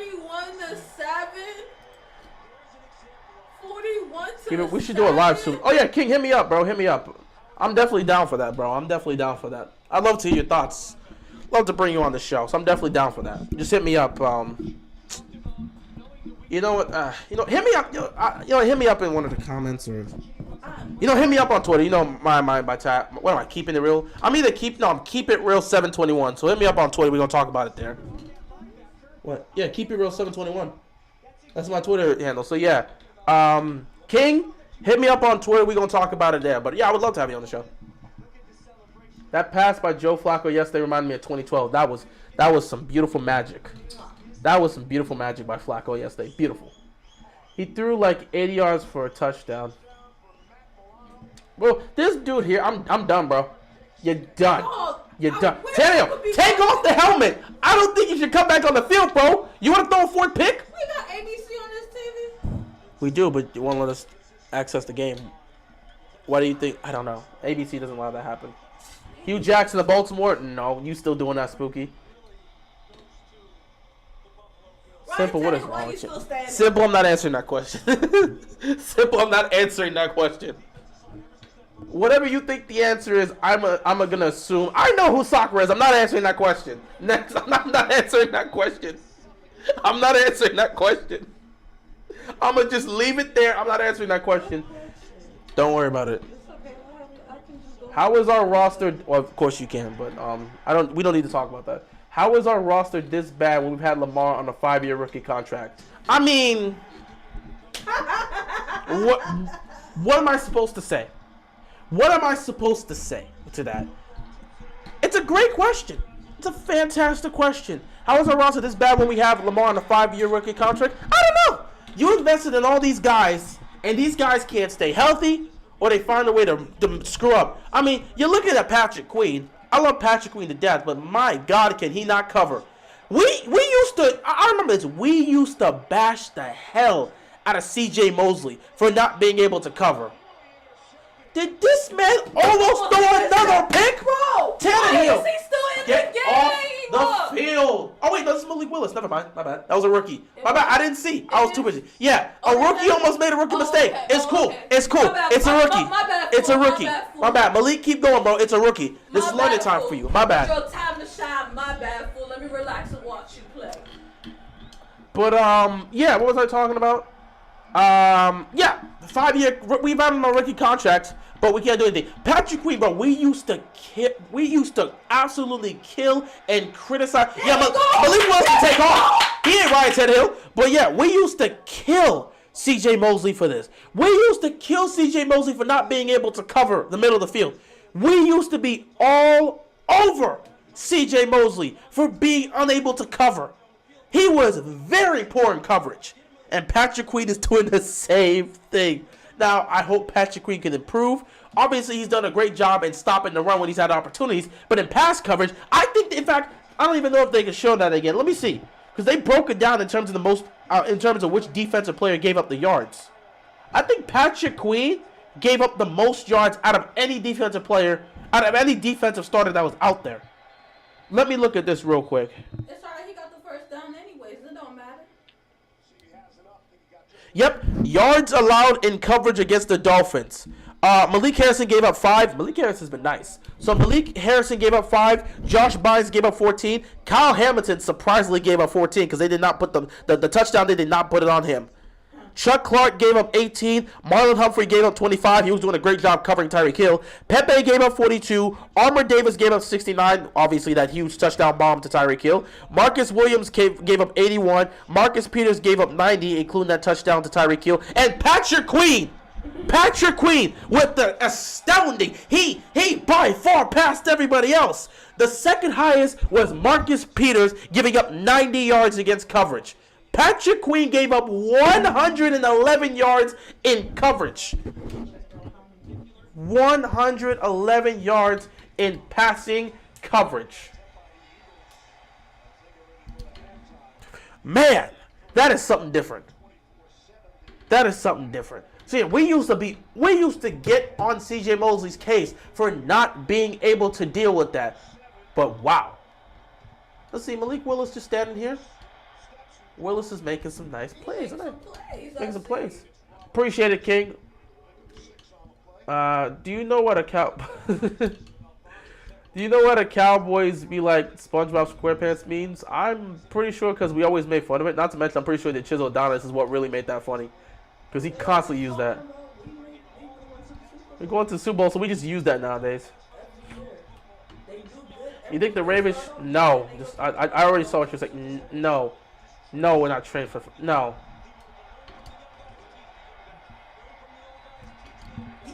41-7. We should do a live soon. Oh yeah, King, hit me up, bro. Hit me up. I'm definitely down for that, bro. I'm definitely down for that. I'd love to hear your thoughts. Love to bring you on the show, so I'm definitely down for that. Just hit me up. You know what? Hit me up. Hit me up in one of the comments or. Hit me up on Twitter. My tag. What am I keeping it real? I'm keep it real 721. So hit me up on Twitter. We're gonna talk about it there. What? Yeah, keep it real 721. That's my Twitter handle. So yeah, King, hit me up on Twitter. We're gonna talk about it there. But yeah, I would love to have you on the show. That pass by Joe Flacco yesterday reminded me of 2012. That was some beautiful magic. That was some beautiful magic by Flacco yesterday. Beautiful. He threw like 80 yards for a touchdown. Bro, this dude here, I'm done, bro. You're done. You're done. Tannehill, take off the helmet. I don't think you should come back on the field, bro. You want to throw a 4th pick? We got ABC on this TV. We do, but you won't let us access the game. Why do you think? I don't know. ABC doesn't allow that to happen. Hugh Jackson of Baltimore? No, you still doing that, Spooky. Simple, what is wrong with you? Simple, I'm not answering that question. Simple, I'm not answering that question. Whatever you think the answer is, I'm gonna assume. I know who soccer is. I'm not answering that question. Next, I'm not answering that question. I'm not answering that question. I'm gonna just leave it there. I'm not answering that question. Don't worry about it. How is our roster? Well, of course you can, but we don't need to talk about that. How is our roster this bad when we've had Lamar on a 5-year rookie contract? I mean, what am I supposed to say? What am I supposed to say to that? It's a great question. It's a fantastic question. How is our roster this bad when we have Lamar on a 5-year rookie contract? I don't know. You invested in all these guys, and these guys can't stay healthy, or they find a way to screw up. I mean, you're looking at Patrick Queen. I love Patrick Queen to death, but my God, can he not cover? We used to, I remember this, we used to bash the hell out of C.J. Mosley for not being able to cover. Did this man almost throw another pick? Bro, Tannehill, why is he still in get the game? off the field. Oh, wait, no, this is Malik Willis. Never mind. My bad. That was a rookie. My bad. I didn't see. I was too busy. Yeah, a rookie almost made a rookie mistake. Okay. It's cool. Okay. It's cool. It's a rookie. My bad, It's a fool. rookie. My bad. Malik, keep going, bro. It's a rookie. This is learning time for you. My bad. It's your time to shine. My bad, fool. Let me relax and watch you play. But, yeah, what was I talking about? Yeah, 5-year, we've had him on a rookie contract, but we can't do anything. Patrick Queen, bro, we used to absolutely kill and criticize. Yeah, but Malik Willis can take off. He ain't Ryan Tannehill. But yeah, we used to kill C.J. Mosley for this. We used to kill C.J. Mosley for not being able to cover the middle of the field. We used to be all over C.J. Mosley for being unable to cover. He was very poor in coverage. And Patrick Queen is doing the same thing. Now, I hope Patrick Queen can improve. Obviously, he's done a great job in stopping the run when he's had opportunities. But in pass coverage, I think, in fact, I don't even know if they can show that again. Let me see. Because they broke it down in terms of which defensive player gave up the yards. I think Patrick Queen gave up the most yards out of any defensive player, out of any defensive starter that was out there. Let me look at this real quick. It's alright, he got the first down anyways. It don't matter. Yep, yards allowed in coverage against the Dolphins. Malik Harrison gave up 5. Malik Harrison's been nice. So Malik Harrison gave up 5. Josh Bynes gave up 14. Kyle Hamilton surprisingly gave up 14 because they did not put the touchdown. They did not put it on him. Chuck Clark gave up 18. Marlon Humphrey gave up 25. He was doing a great job covering Tyreek Hill. Pepe gave up 42. Armour Davis gave up 69. Obviously, that huge touchdown bomb to Tyreek Hill. Marcus Williams gave up 81. Marcus Peters gave up 90, including that touchdown to Tyreek Hill. And Patrick Queen with the astounding, he by far passed everybody else. The second highest was Marcus Peters giving up 90 yards against coverage. Patrick Queen gave up 111 yards in coverage. 111 yards in passing coverage. Man, that is something different. That is something different. See, we used to get on C.J. Mosley's case for not being able to deal with that. But wow. Let's see, Malik Willis just standing here. Willis is making some nice plays, isn't he? Making some plays. Appreciate it, King. Do you know what a Do you know what a Cowboys be like SpongeBob SquarePants means? I'm pretty sure because we always made fun of it. Not to mention, I'm pretty sure that Chisel Adonis is what really made that funny. Because he constantly used that. We're going to the Super Bowl, so we just use that nowadays. You think the Ravens? No. I already saw what you're saying. No. No, we're not trained for... No.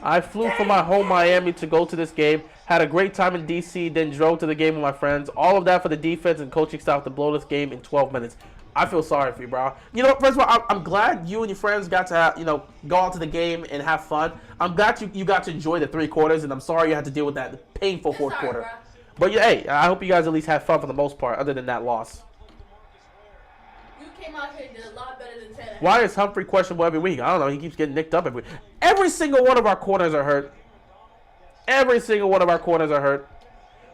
I flew from my home Miami to go to this game. Had a great time in D.C., then drove to the game with my friends. All of that for the defense and coaching staff to blow this game in 12 minutes. I feel sorry for you, bro. You know, first of all, I'm glad you and your friends got to have, go out to the game and have fun. I'm glad you got to enjoy the 3 quarters, and I'm sorry you had to deal with that painful fourth quarter. Bro. But, yeah, hey, I hope you guys at least had fun for the most part, other than that loss. You came out here and did a lot better than Tannehill. Why is Humphrey questionable every week? I don't know. He keeps getting nicked up every week. Every single one of our corners are hurt. Every single one of our corners are hurt.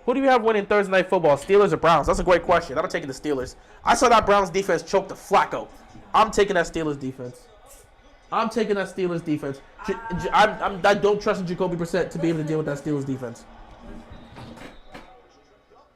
Who do you have winning Thursday Night Football, Steelers or Browns? That's a great question. I'm taking the Steelers. I saw that Browns defense choke the Flacco. I'm taking that Steelers defense. I don't trust in Jacoby Brissett to be able to deal with that Steelers defense.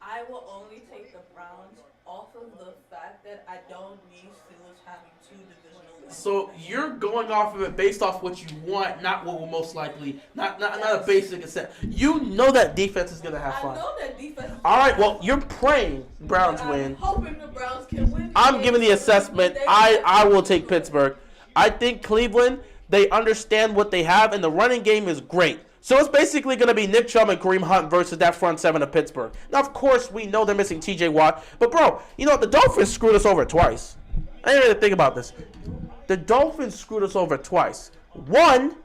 I will only take the Browns off of the fact that I don't need Steelers having 2 divisional wins. So you're going off of it based off what you want, not what will most likely, not a basic assent. You know that defense is gonna have fun. I know that defense. All right, well you're praying Browns win. Hoping the Browns can win. I'm giving the assessment. I will take Pittsburgh. I think Cleveland, they understand what they have, and the running game is great. So it's basically going to be Nick Chubb and Kareem Hunt versus that front seven of Pittsburgh. Now, of course, we know they're missing T.J. Watt. But, bro, you know, the Dolphins screwed us over twice. I didn't really think about this. The Dolphins screwed us over twice. One,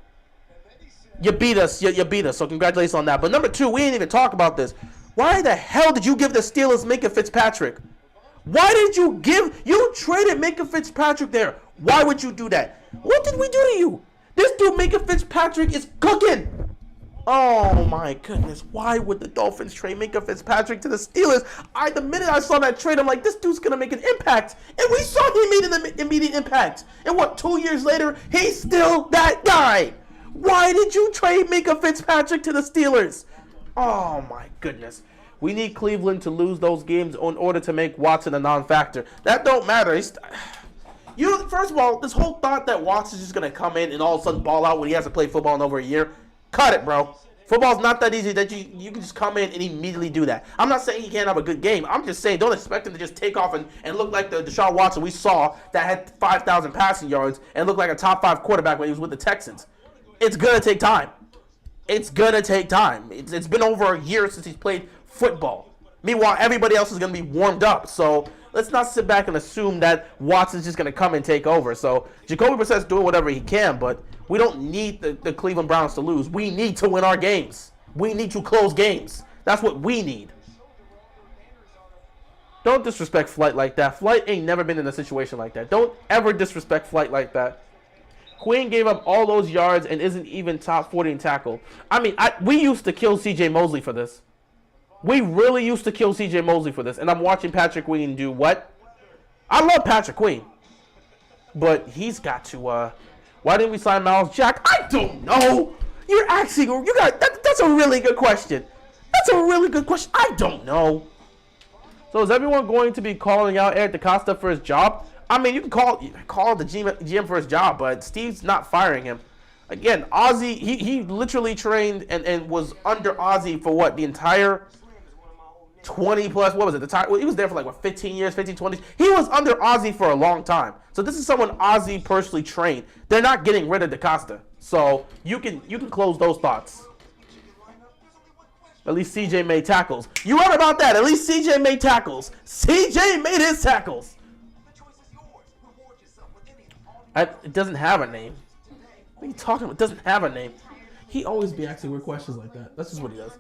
you beat us. You beat us, so congratulations on that. But number two, we didn't even talk about this. Why the hell did you give the Steelers Minka Fitzpatrick? Why did you traded Minka Fitzpatrick there. Why would you do that? What did we do to you? This dude Minka Fitzpatrick is cooking. Oh my goodness. Why would the Dolphins trade Minka Fitzpatrick to the Steelers? The minute I saw that trade, I'm like, this dude's going to make an impact. And we saw he made an immediate impact. And what, 2 years later, he's still that guy. Why did you trade Minka Fitzpatrick to the Steelers? Oh my goodness. We need Cleveland to lose those games in order to make Watson a non-factor. That don't matter. First of all, this whole thought that Watson's just going to come in and all of a sudden ball out when he hasn't played football in over a year, cut it, bro. Football's not that easy that you can just come in and immediately do that. I'm not saying he can't have a good game. I'm just saying don't expect him to just take off and look like the Deshaun Watson we saw that had 5,000 passing yards and looked like a top 5 quarterback when he was with the Texans. It's going to take time. It's going to take time. It's been over a year since he's played football. Meanwhile, everybody else is going to be warmed up. So let's not sit back and assume that Watson's just going to come and take over. So Jacoby Brissett's doing whatever he can, but we don't need the Cleveland Browns to lose. We need to win our games. We need to close games. That's what we need. Don't disrespect Flight like that. Flight ain't never been in a situation like that. Don't ever disrespect Flight like that. Queen gave up all those yards and isn't even top 40 in tackle. I mean, we used to kill C.J. Mosley for this. We really used to kill C.J. Mosley for this. And I'm watching Patrick Queen do what? I love Patrick Queen. But he's got to, why didn't we sign Miles Jack? I don't know. That's a really good question. That's a really good question. I don't know. So is everyone going to be calling out Eric DeCosta for his job? I mean, you can call the GM for his job, but Steve's not firing him. Again, Ozzie, he literally trained and was under Ozzie for what? The entire 20 plus, what was it? He was there for like, 15 years, 15, 20. He was under Ozzie for a long time. So this is someone Ozzie personally trained. They're not getting rid of DeCosta. So you can close those thoughts. At least CJ made tackles. You right about that. At least CJ made tackles. CJ made his tackles. It doesn't have a name. What are you talking about? It doesn't have a name. He always be asking weird questions like that. That's just what he does.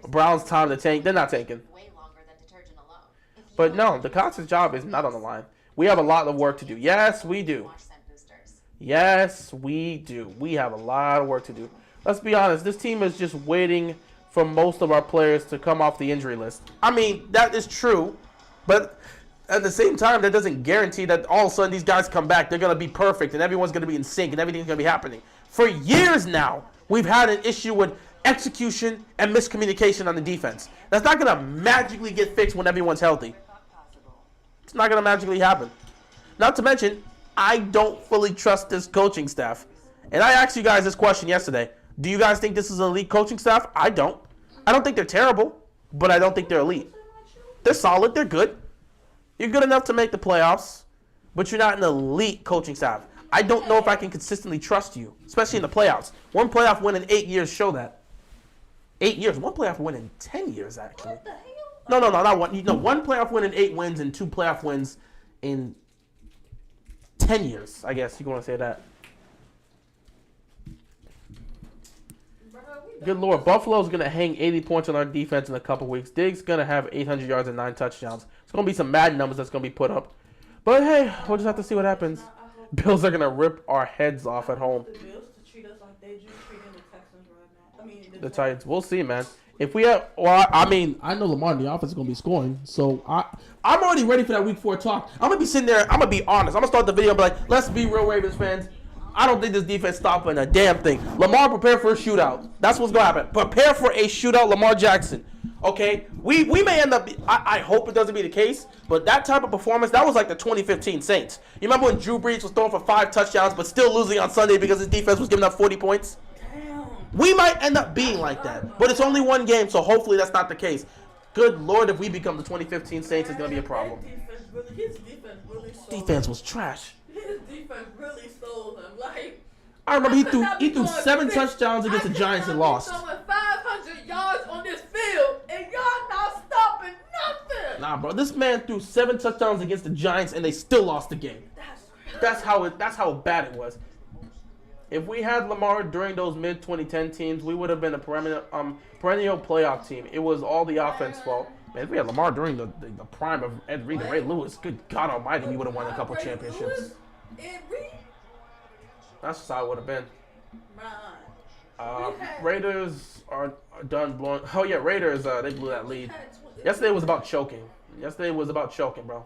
Browns time to tank. They're not tanking. But no, DeCosta's job is not on the line. We have a lot of work to do. Yes, we do. Yes, we do. We have a lot of work to do. Let's be honest. This team is just waiting for most of our players to come off the injury list. I mean, that is true. But at the same time, that doesn't guarantee that all of a sudden these guys come back. They're going to be perfect and everyone's going to be in sync and everything's going to be happening. For years now, we've had an issue with execution and miscommunication on the defense. That's not going to magically get fixed when everyone's healthy. It's not going to magically happen. Not to mention, I don't fully trust this coaching staff. And I asked you guys this question yesterday. Do you guys think this is an elite coaching staff? I don't. I don't think they're terrible, but I don't think they're elite. They're solid. They're good. You're good enough to make the playoffs, but you're not an elite coaching staff. I don't know if I can consistently trust you, especially in the playoffs. One playoff win in 8 years show that. 8 years. One playoff win in 10 years, actually. What the hell? No, not one. No, one playoff win in 8 wins and 2 playoff wins in 10 years, I guess you want to say that. Good Lord, Buffalo's going to hang 80 points on our defense in a couple weeks. Diggs going to have 800 yards and 9 touchdowns. It's going to be some mad numbers that's going to be put up. But hey, we'll just have to see what happens. Bills are going to rip our heads off at home. The Bills to treat us like they just treating the Texans right now. I mean, the Titans. We'll see, man. If we have, well, I mean, I know Lamar in the offense is going to be scoring. So I'm already ready for that week 4 talk. I'm going to be sitting there. I'm going to be honest. I'm going to start the video and be like, let's be real Ravens fans. I don't think this defense stopping a damn thing. Lamar, prepare for a shootout. That's what's going to happen. Prepare for a shootout, Lamar Jackson. Okay, we may end up. I hope it doesn't be the case, but that type of performance, that was like the 2015 Saints. You remember when Drew Brees was throwing for 5 touchdowns, but still losing on Sunday because his defense was giving up 40 points? Damn. We might end up being like that, but it's only one game, so hopefully that's not the case. Good Lord, if we become the 2015 Saints, it's gonna be a problem. His defense really sold Defense was trash. His defense really sold him. Like, I remember he threw 7 touchdowns against the Giants and lost. Throwing 500 yards on this field, and y'all not stopping nothing. Nah, bro, this man threw 7 touchdowns against the Giants and they still lost the game. That's how bad it was. If we had Lamar during those mid 2010 teams, we would have been a perennial playoff team. It was all the offense fault. Man, if we had Lamar during the prime of Ed Reed and Ray Lewis, good God Almighty, we would have won a couple championships. Ed Reed? That's just how it would have been. Man. Raiders are done blowing. Oh yeah, Raiders. They blew that lead. Yesterday was about choking. Bro.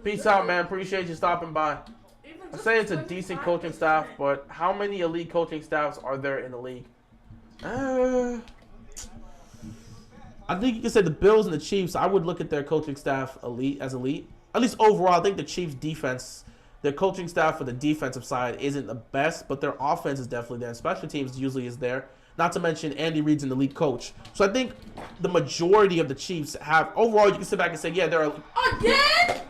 Peace out, man. Appreciate you stopping by. I say it's a decent coaching staff, but how many elite coaching staffs are there in the league? I think you can say the Bills and the Chiefs. I would look at their coaching staff elite. At least overall, I think the Chiefs' defense, their coaching staff for the defensive side isn't the best, but their offense is definitely there. Special teams usually is there. Not to mention Andy Reid's an elite coach. So I think the majority of the Chiefs have, overall, you can sit back and say, yeah, they're elite. Again?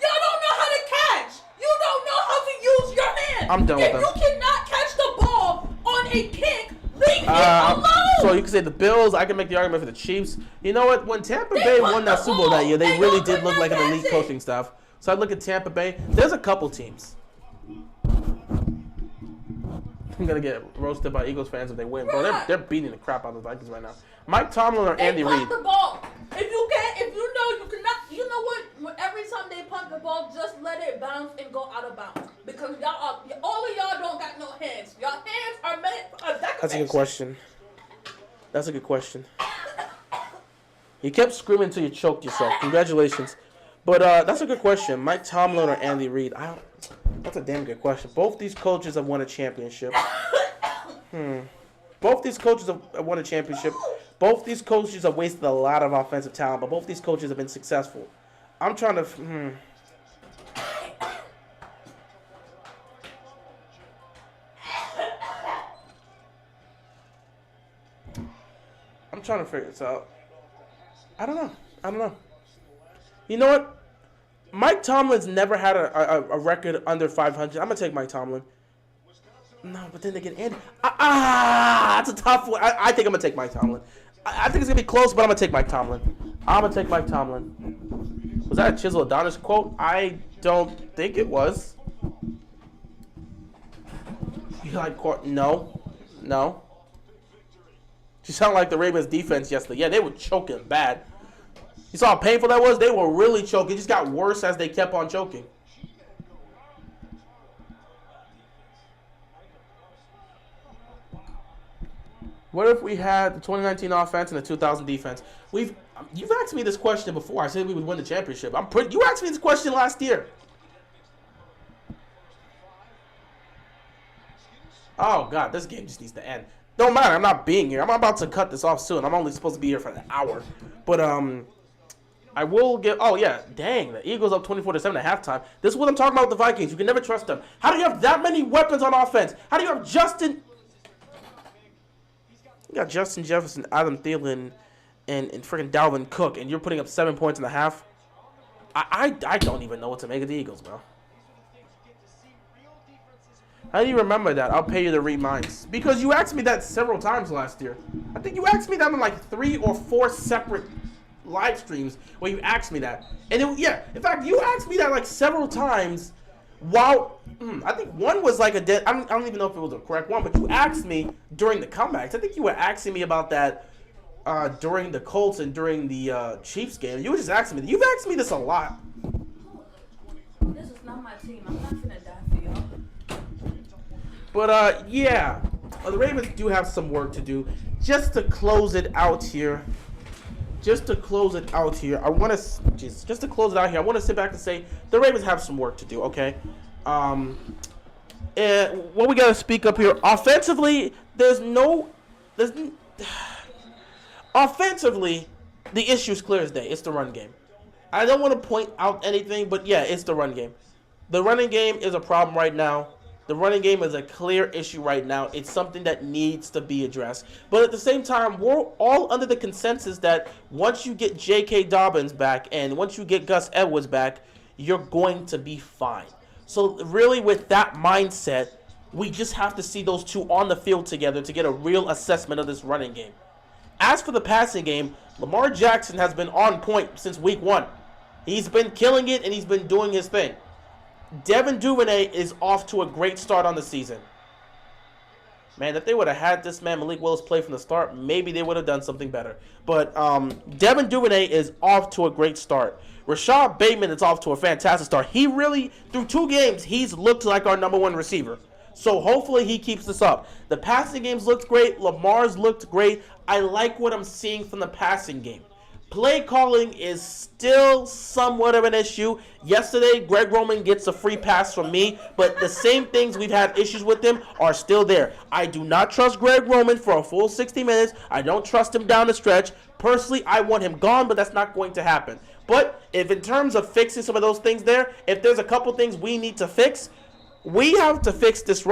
Y'all don't know how to catch. You don't know how to use your hands. I'm done with them. If you cannot catch the ball on a kick, leave it alone. So you can say the Bills. I can make the argument for the Chiefs. You know what? When Tampa Bay won that Super Bowl that year, they really did look like an elite coaching staff. So I look at Tampa Bay. There's a couple teams. I'm gonna get roasted by Eagles fans if they win, bro. They're beating the crap out of the Vikings right now. Mike Tomlin or Andy Reid? Punt the ball. If you know you cannot, you know what? Every time they punt the ball, just let it bounce and go out of bounds because all of y'all don't got no hands. Y'all hands are meant for a decoration. That's a good question. You kept screaming until you choked yourself. Congratulations. But that's a good question. Mike Tomlin or Andy Reid? That's a damn good question. Both these coaches have won a championship. Both these coaches have won a championship. Both these coaches have wasted a lot of offensive talent, but both these coaches have been successful. I'm trying to... I'm trying to figure this out. I don't know. You know what? Mike Tomlin's never had a record under 500. I'm going to take Mike Tomlin. No, but then again, Andy... that's a tough one. I think I'm going to take Mike Tomlin. I think it's going to be close, but I'm going to take Mike Tomlin. Was that a Chisel Adonis quote? I don't think it was. You like no. You sound like the Ravens defense yesterday. Yeah, they were choking bad. You saw how painful that was? They were really choking. It just got worse as they kept on choking. What if we had the 2019 offense and the 2000 defense? You've asked me this question before. I said we would win the championship. You asked me this question last year. Oh God, this game just needs to end. Don't matter. I'm not being here. I'm about to cut this off soon. I'm only supposed to be here for an hour. But I will get. Oh yeah, dang! The Eagles up 24-7 at halftime. This is what I'm talking about with the Vikings. You can never trust them. How do you have that many weapons on offense? How do you have Justin? You got Justin Jefferson, Adam Thielen, and freaking Dalvin Cook, and you're putting up 7 points in the half. I don't even know what to make of the Eagles, bro. How do you remember that? I'll pay you to read minds. Because you asked me that several times last year. I think you asked me that on like 3 or 4 separate live streams where you asked me that. And in fact, you asked me that like several times while, I think one was like I don't even know if it was a correct one, but you asked me during the comebacks. I think you were asking me about that during the Colts and during the Chiefs game. You were just asking me. You've asked me this a lot. This is not my team. I'm not gonna die for y'all. But yeah, the Ravens do have some work to do. Just to close it out here, I want to sit back and say the Ravens have some work to do. Okay, what we gotta speak up here offensively. Offensively, the issue is clear as day. It's the run game. I don't want to point out anything, but yeah, it's the run game. The running game is a problem right now. The running game is a clear issue right now. It's something that needs to be addressed. But at the same time, we're all under the consensus that once you get J.K. Dobbins back and once you get Gus Edwards back, you're going to be fine. So really with that mindset, we just have to see those two on the field together to get a real assessment of this running game. As for the passing game, Lamar Jackson has been on point since week 1. He's been killing it and he's been doing his thing. Devin Duvernay is off to a great start on the season. Man, if they would have had this man Malik Willis play from the start, maybe they would have done something better. But Devin Duvernay is off to a great start. Rashad Bateman is off to a fantastic start. He really, through 2 games, he's looked like our number 1 receiver. So hopefully he keeps this up. The passing games looked great. Lamar's looked great. I like what I'm seeing from the passing game. Play calling is still somewhat of an issue. Yesterday, Greg Roman gets a free pass from me, but the same things we've had issues with him are still there. I do not trust Greg Roman for a full 60 minutes. I don't trust him down the stretch. Personally, I want him gone, but that's not going to happen. But if in terms of fixing some of those things there, if there's a couple things we need to fix, we have to fix this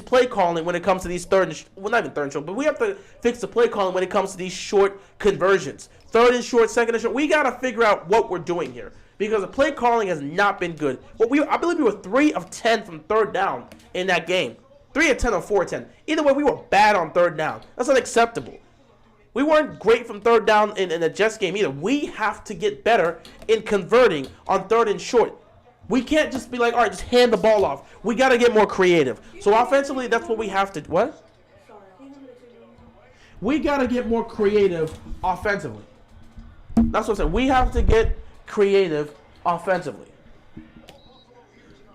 play calling when it comes to these not even third and short, but we have to fix the play calling when it comes to these short conversions. 3rd and short, 2nd and short. We got to figure out what we're doing here because the play calling has not been good. I believe we were 3 of 10 from 3rd down in that game. 3 of 10 or 4 of 10. Either way, we were bad on 3rd down. That's unacceptable. We weren't great from 3rd down in the Jets game either. We have to get better in converting on 3rd and short. We can't just be like, all right, just hand the ball off. We got to get more creative. So offensively, that's what we have to. What? We got to get more creative offensively. That's what I'm saying. We have to get creative offensively.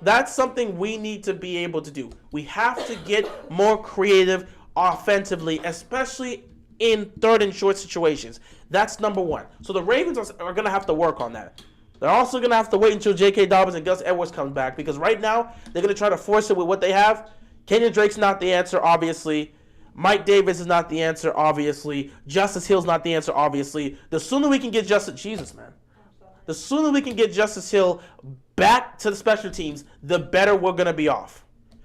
That's something we need to be able to do. We have to get more creative offensively, especially in 3rd and short situations. That's number 1. So the Ravens are going to have to work on that. They're also going to have to wait until J.K. Dobbins and Gus Edwards come back because right now they're going to try to force it with what they have. Kenyon Drake's not the answer, obviously. Mike Davis is not the answer, obviously. Justice Hill's not the answer, obviously. The sooner we can get The sooner we can get Justice Hill back to the special teams, the better we're going to be off.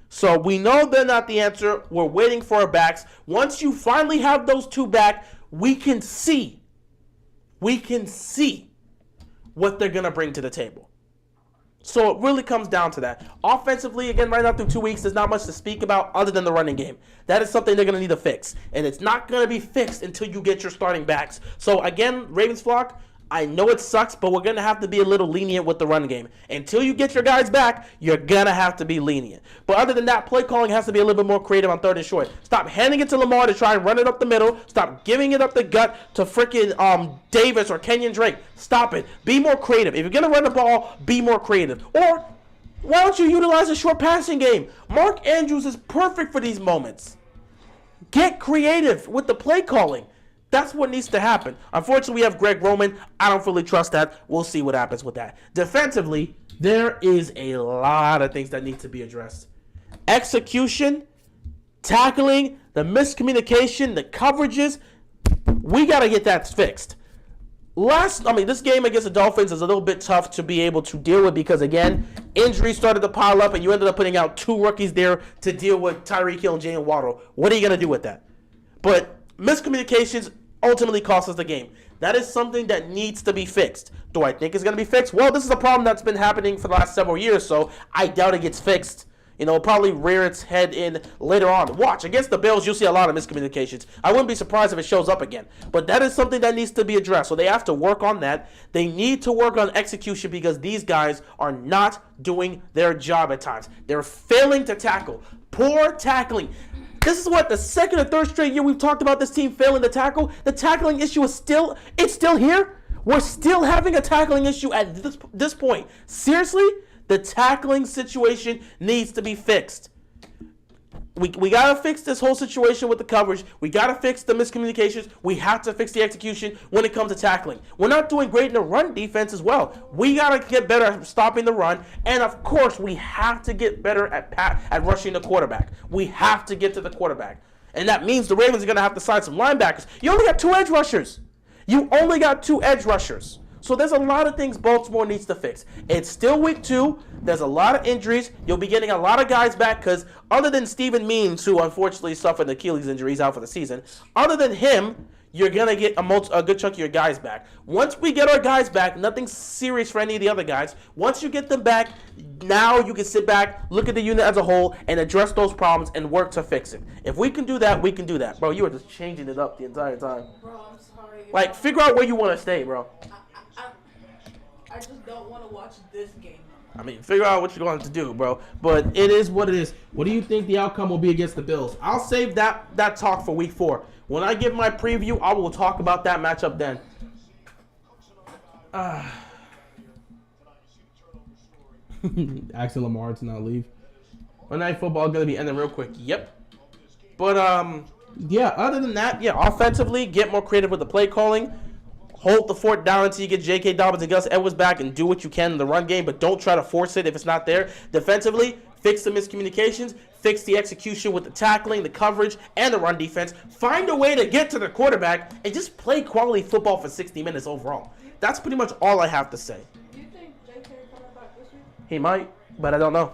So we know they're not the answer. We're waiting for our backs. Once you finally have those 2 back, we can see what they're going to bring to the table. So it really comes down to that. Offensively, again, right now through 2 weeks, there's not much to speak about other than the running game. That is something they're going to need to fix. And it's not going to be fixed until you get your starting backs. So again, Ravens flock, I know it sucks, but we're going to have to be a little lenient with the run game. Until you get your guys back, you're going to have to be lenient. But other than that, play calling has to be a little bit more creative on 3rd and short. Stop handing it to Lamar to try and run it up the middle. Stop giving it up the gut to freaking Davis or Kenyon Drake. Stop it. Be more creative. If you're going to run the ball, be more creative. Or why don't you utilize a short passing game? Mark Andrews is perfect for these moments. Get creative with the play calling. That's what needs to happen. Unfortunately, we have Greg Roman. I don't fully trust that. We'll see what happens with that. Defensively, there is a lot of things that need to be addressed. Execution, tackling, the miscommunication, the coverages. We got to get that fixed. This game against the Dolphins is a little bit tough to be able to deal with because, again, injuries started to pile up and you ended up putting out 2 rookies there to deal with Tyreek Hill and Jalen Waddle. What are you going to do with that? But miscommunications ultimately cost us the game. That is something that needs to be fixed. Do I think it's going to be fixed? Well, this is a problem that's been happening for the last several years, so I doubt it gets fixed. It'll probably rear its head in later on. Watch, against the Bills, you'll see a lot of miscommunications. I wouldn't be surprised if it shows up again. But that is something that needs to be addressed. So they have to work on that. They need to work on execution because these guys are not doing their job at times. They're failing to tackle. Poor tackling. This is what, the 2nd or 3rd straight year we've talked about this team failing to tackle. The tackling issue is still here. We're still having a tackling issue at this point. Seriously? The tackling situation needs to be fixed. We got to fix this whole situation with the coverage. We got to fix the miscommunications. We have to fix the execution when it comes to tackling. We're not doing great in the run defense as well. We got to get better at stopping the run. And, of course, we have to get better at rushing the quarterback. We have to get to the quarterback. And that means the Ravens are going to have to sign some linebackers. You only got 2 edge rushers. You only got 2 edge rushers. So there's a lot of things Baltimore needs to fix. It's still week 2. There's a lot of injuries. You'll be getting a lot of guys back because other than Steven Means, who unfortunately suffered Achilles injuries out for the season, other than him, you're going to get a good chunk of your guys back. Once we get our guys back, nothing serious for any of the other guys. Once you get them back, now you can sit back, look at the unit as a whole, and address those problems and work to fix it. If we can do that, we can do that. Bro, you are just changing it up the entire time. Bro, I'm sorry. Like, figure out where you want to stay, bro. I just don't want to watch this game. I mean, figure out what you're going to do, bro. But it is what it is. What do you think the outcome will be against the Bills? I'll save that talk for week 4. When I give my preview, I will talk about that matchup then. Asking Lamar to not leave. Monday Night Football going to be ending real quick. Yep. But, yeah, other than that, yeah, offensively, get more creative with the play calling. Hold the fort down until you get J.K. Dobbins and Gus Edwards back and do what you can in the run game, but don't try to force it if it's not there. Defensively, fix the miscommunications, fix the execution with the tackling, the coverage, and the run defense. Find a way to get to the quarterback and just play quality football for 60 minutes overall. That's pretty much all I have to say. Do you think J.K. coming back this week? He might, but I don't know.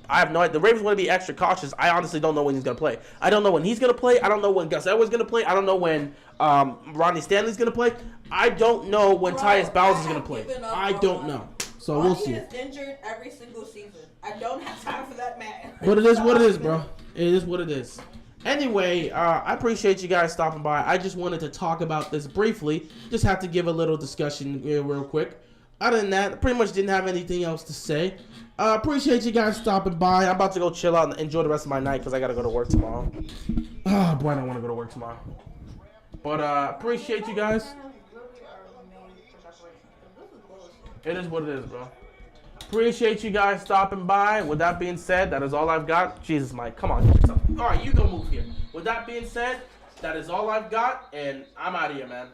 I have no idea. The Ravens want to be extra cautious. I honestly don't know when he's going to play. I don't know when he's going to play. I don't know when Gus Edwards is going to play. I don't know when Ronnie Stanley's going to play. I don't know when Tyus Bowles is going to play. I don't know. So we'll see. Ronnie is injured every single season. I don't have time for that man. But it is what it is, bro. It is what it is. Anyway, I appreciate you guys stopping by. I just wanted to talk about this briefly. Just have to give a little discussion here real quick. Other than that, I pretty much didn't have anything else to say. Appreciate you guys stopping by. I'm about to go chill out and enjoy the rest of my night because I got to go to work tomorrow. Oh, boy, I don't want to go to work tomorrow. But appreciate you guys. It is what it is, bro. Appreciate you guys stopping by. With that being said, that is all I've got. Jesus, Mike, come on. All right, you go move here. With that being said, that is all I've got, and I'm out of here, man.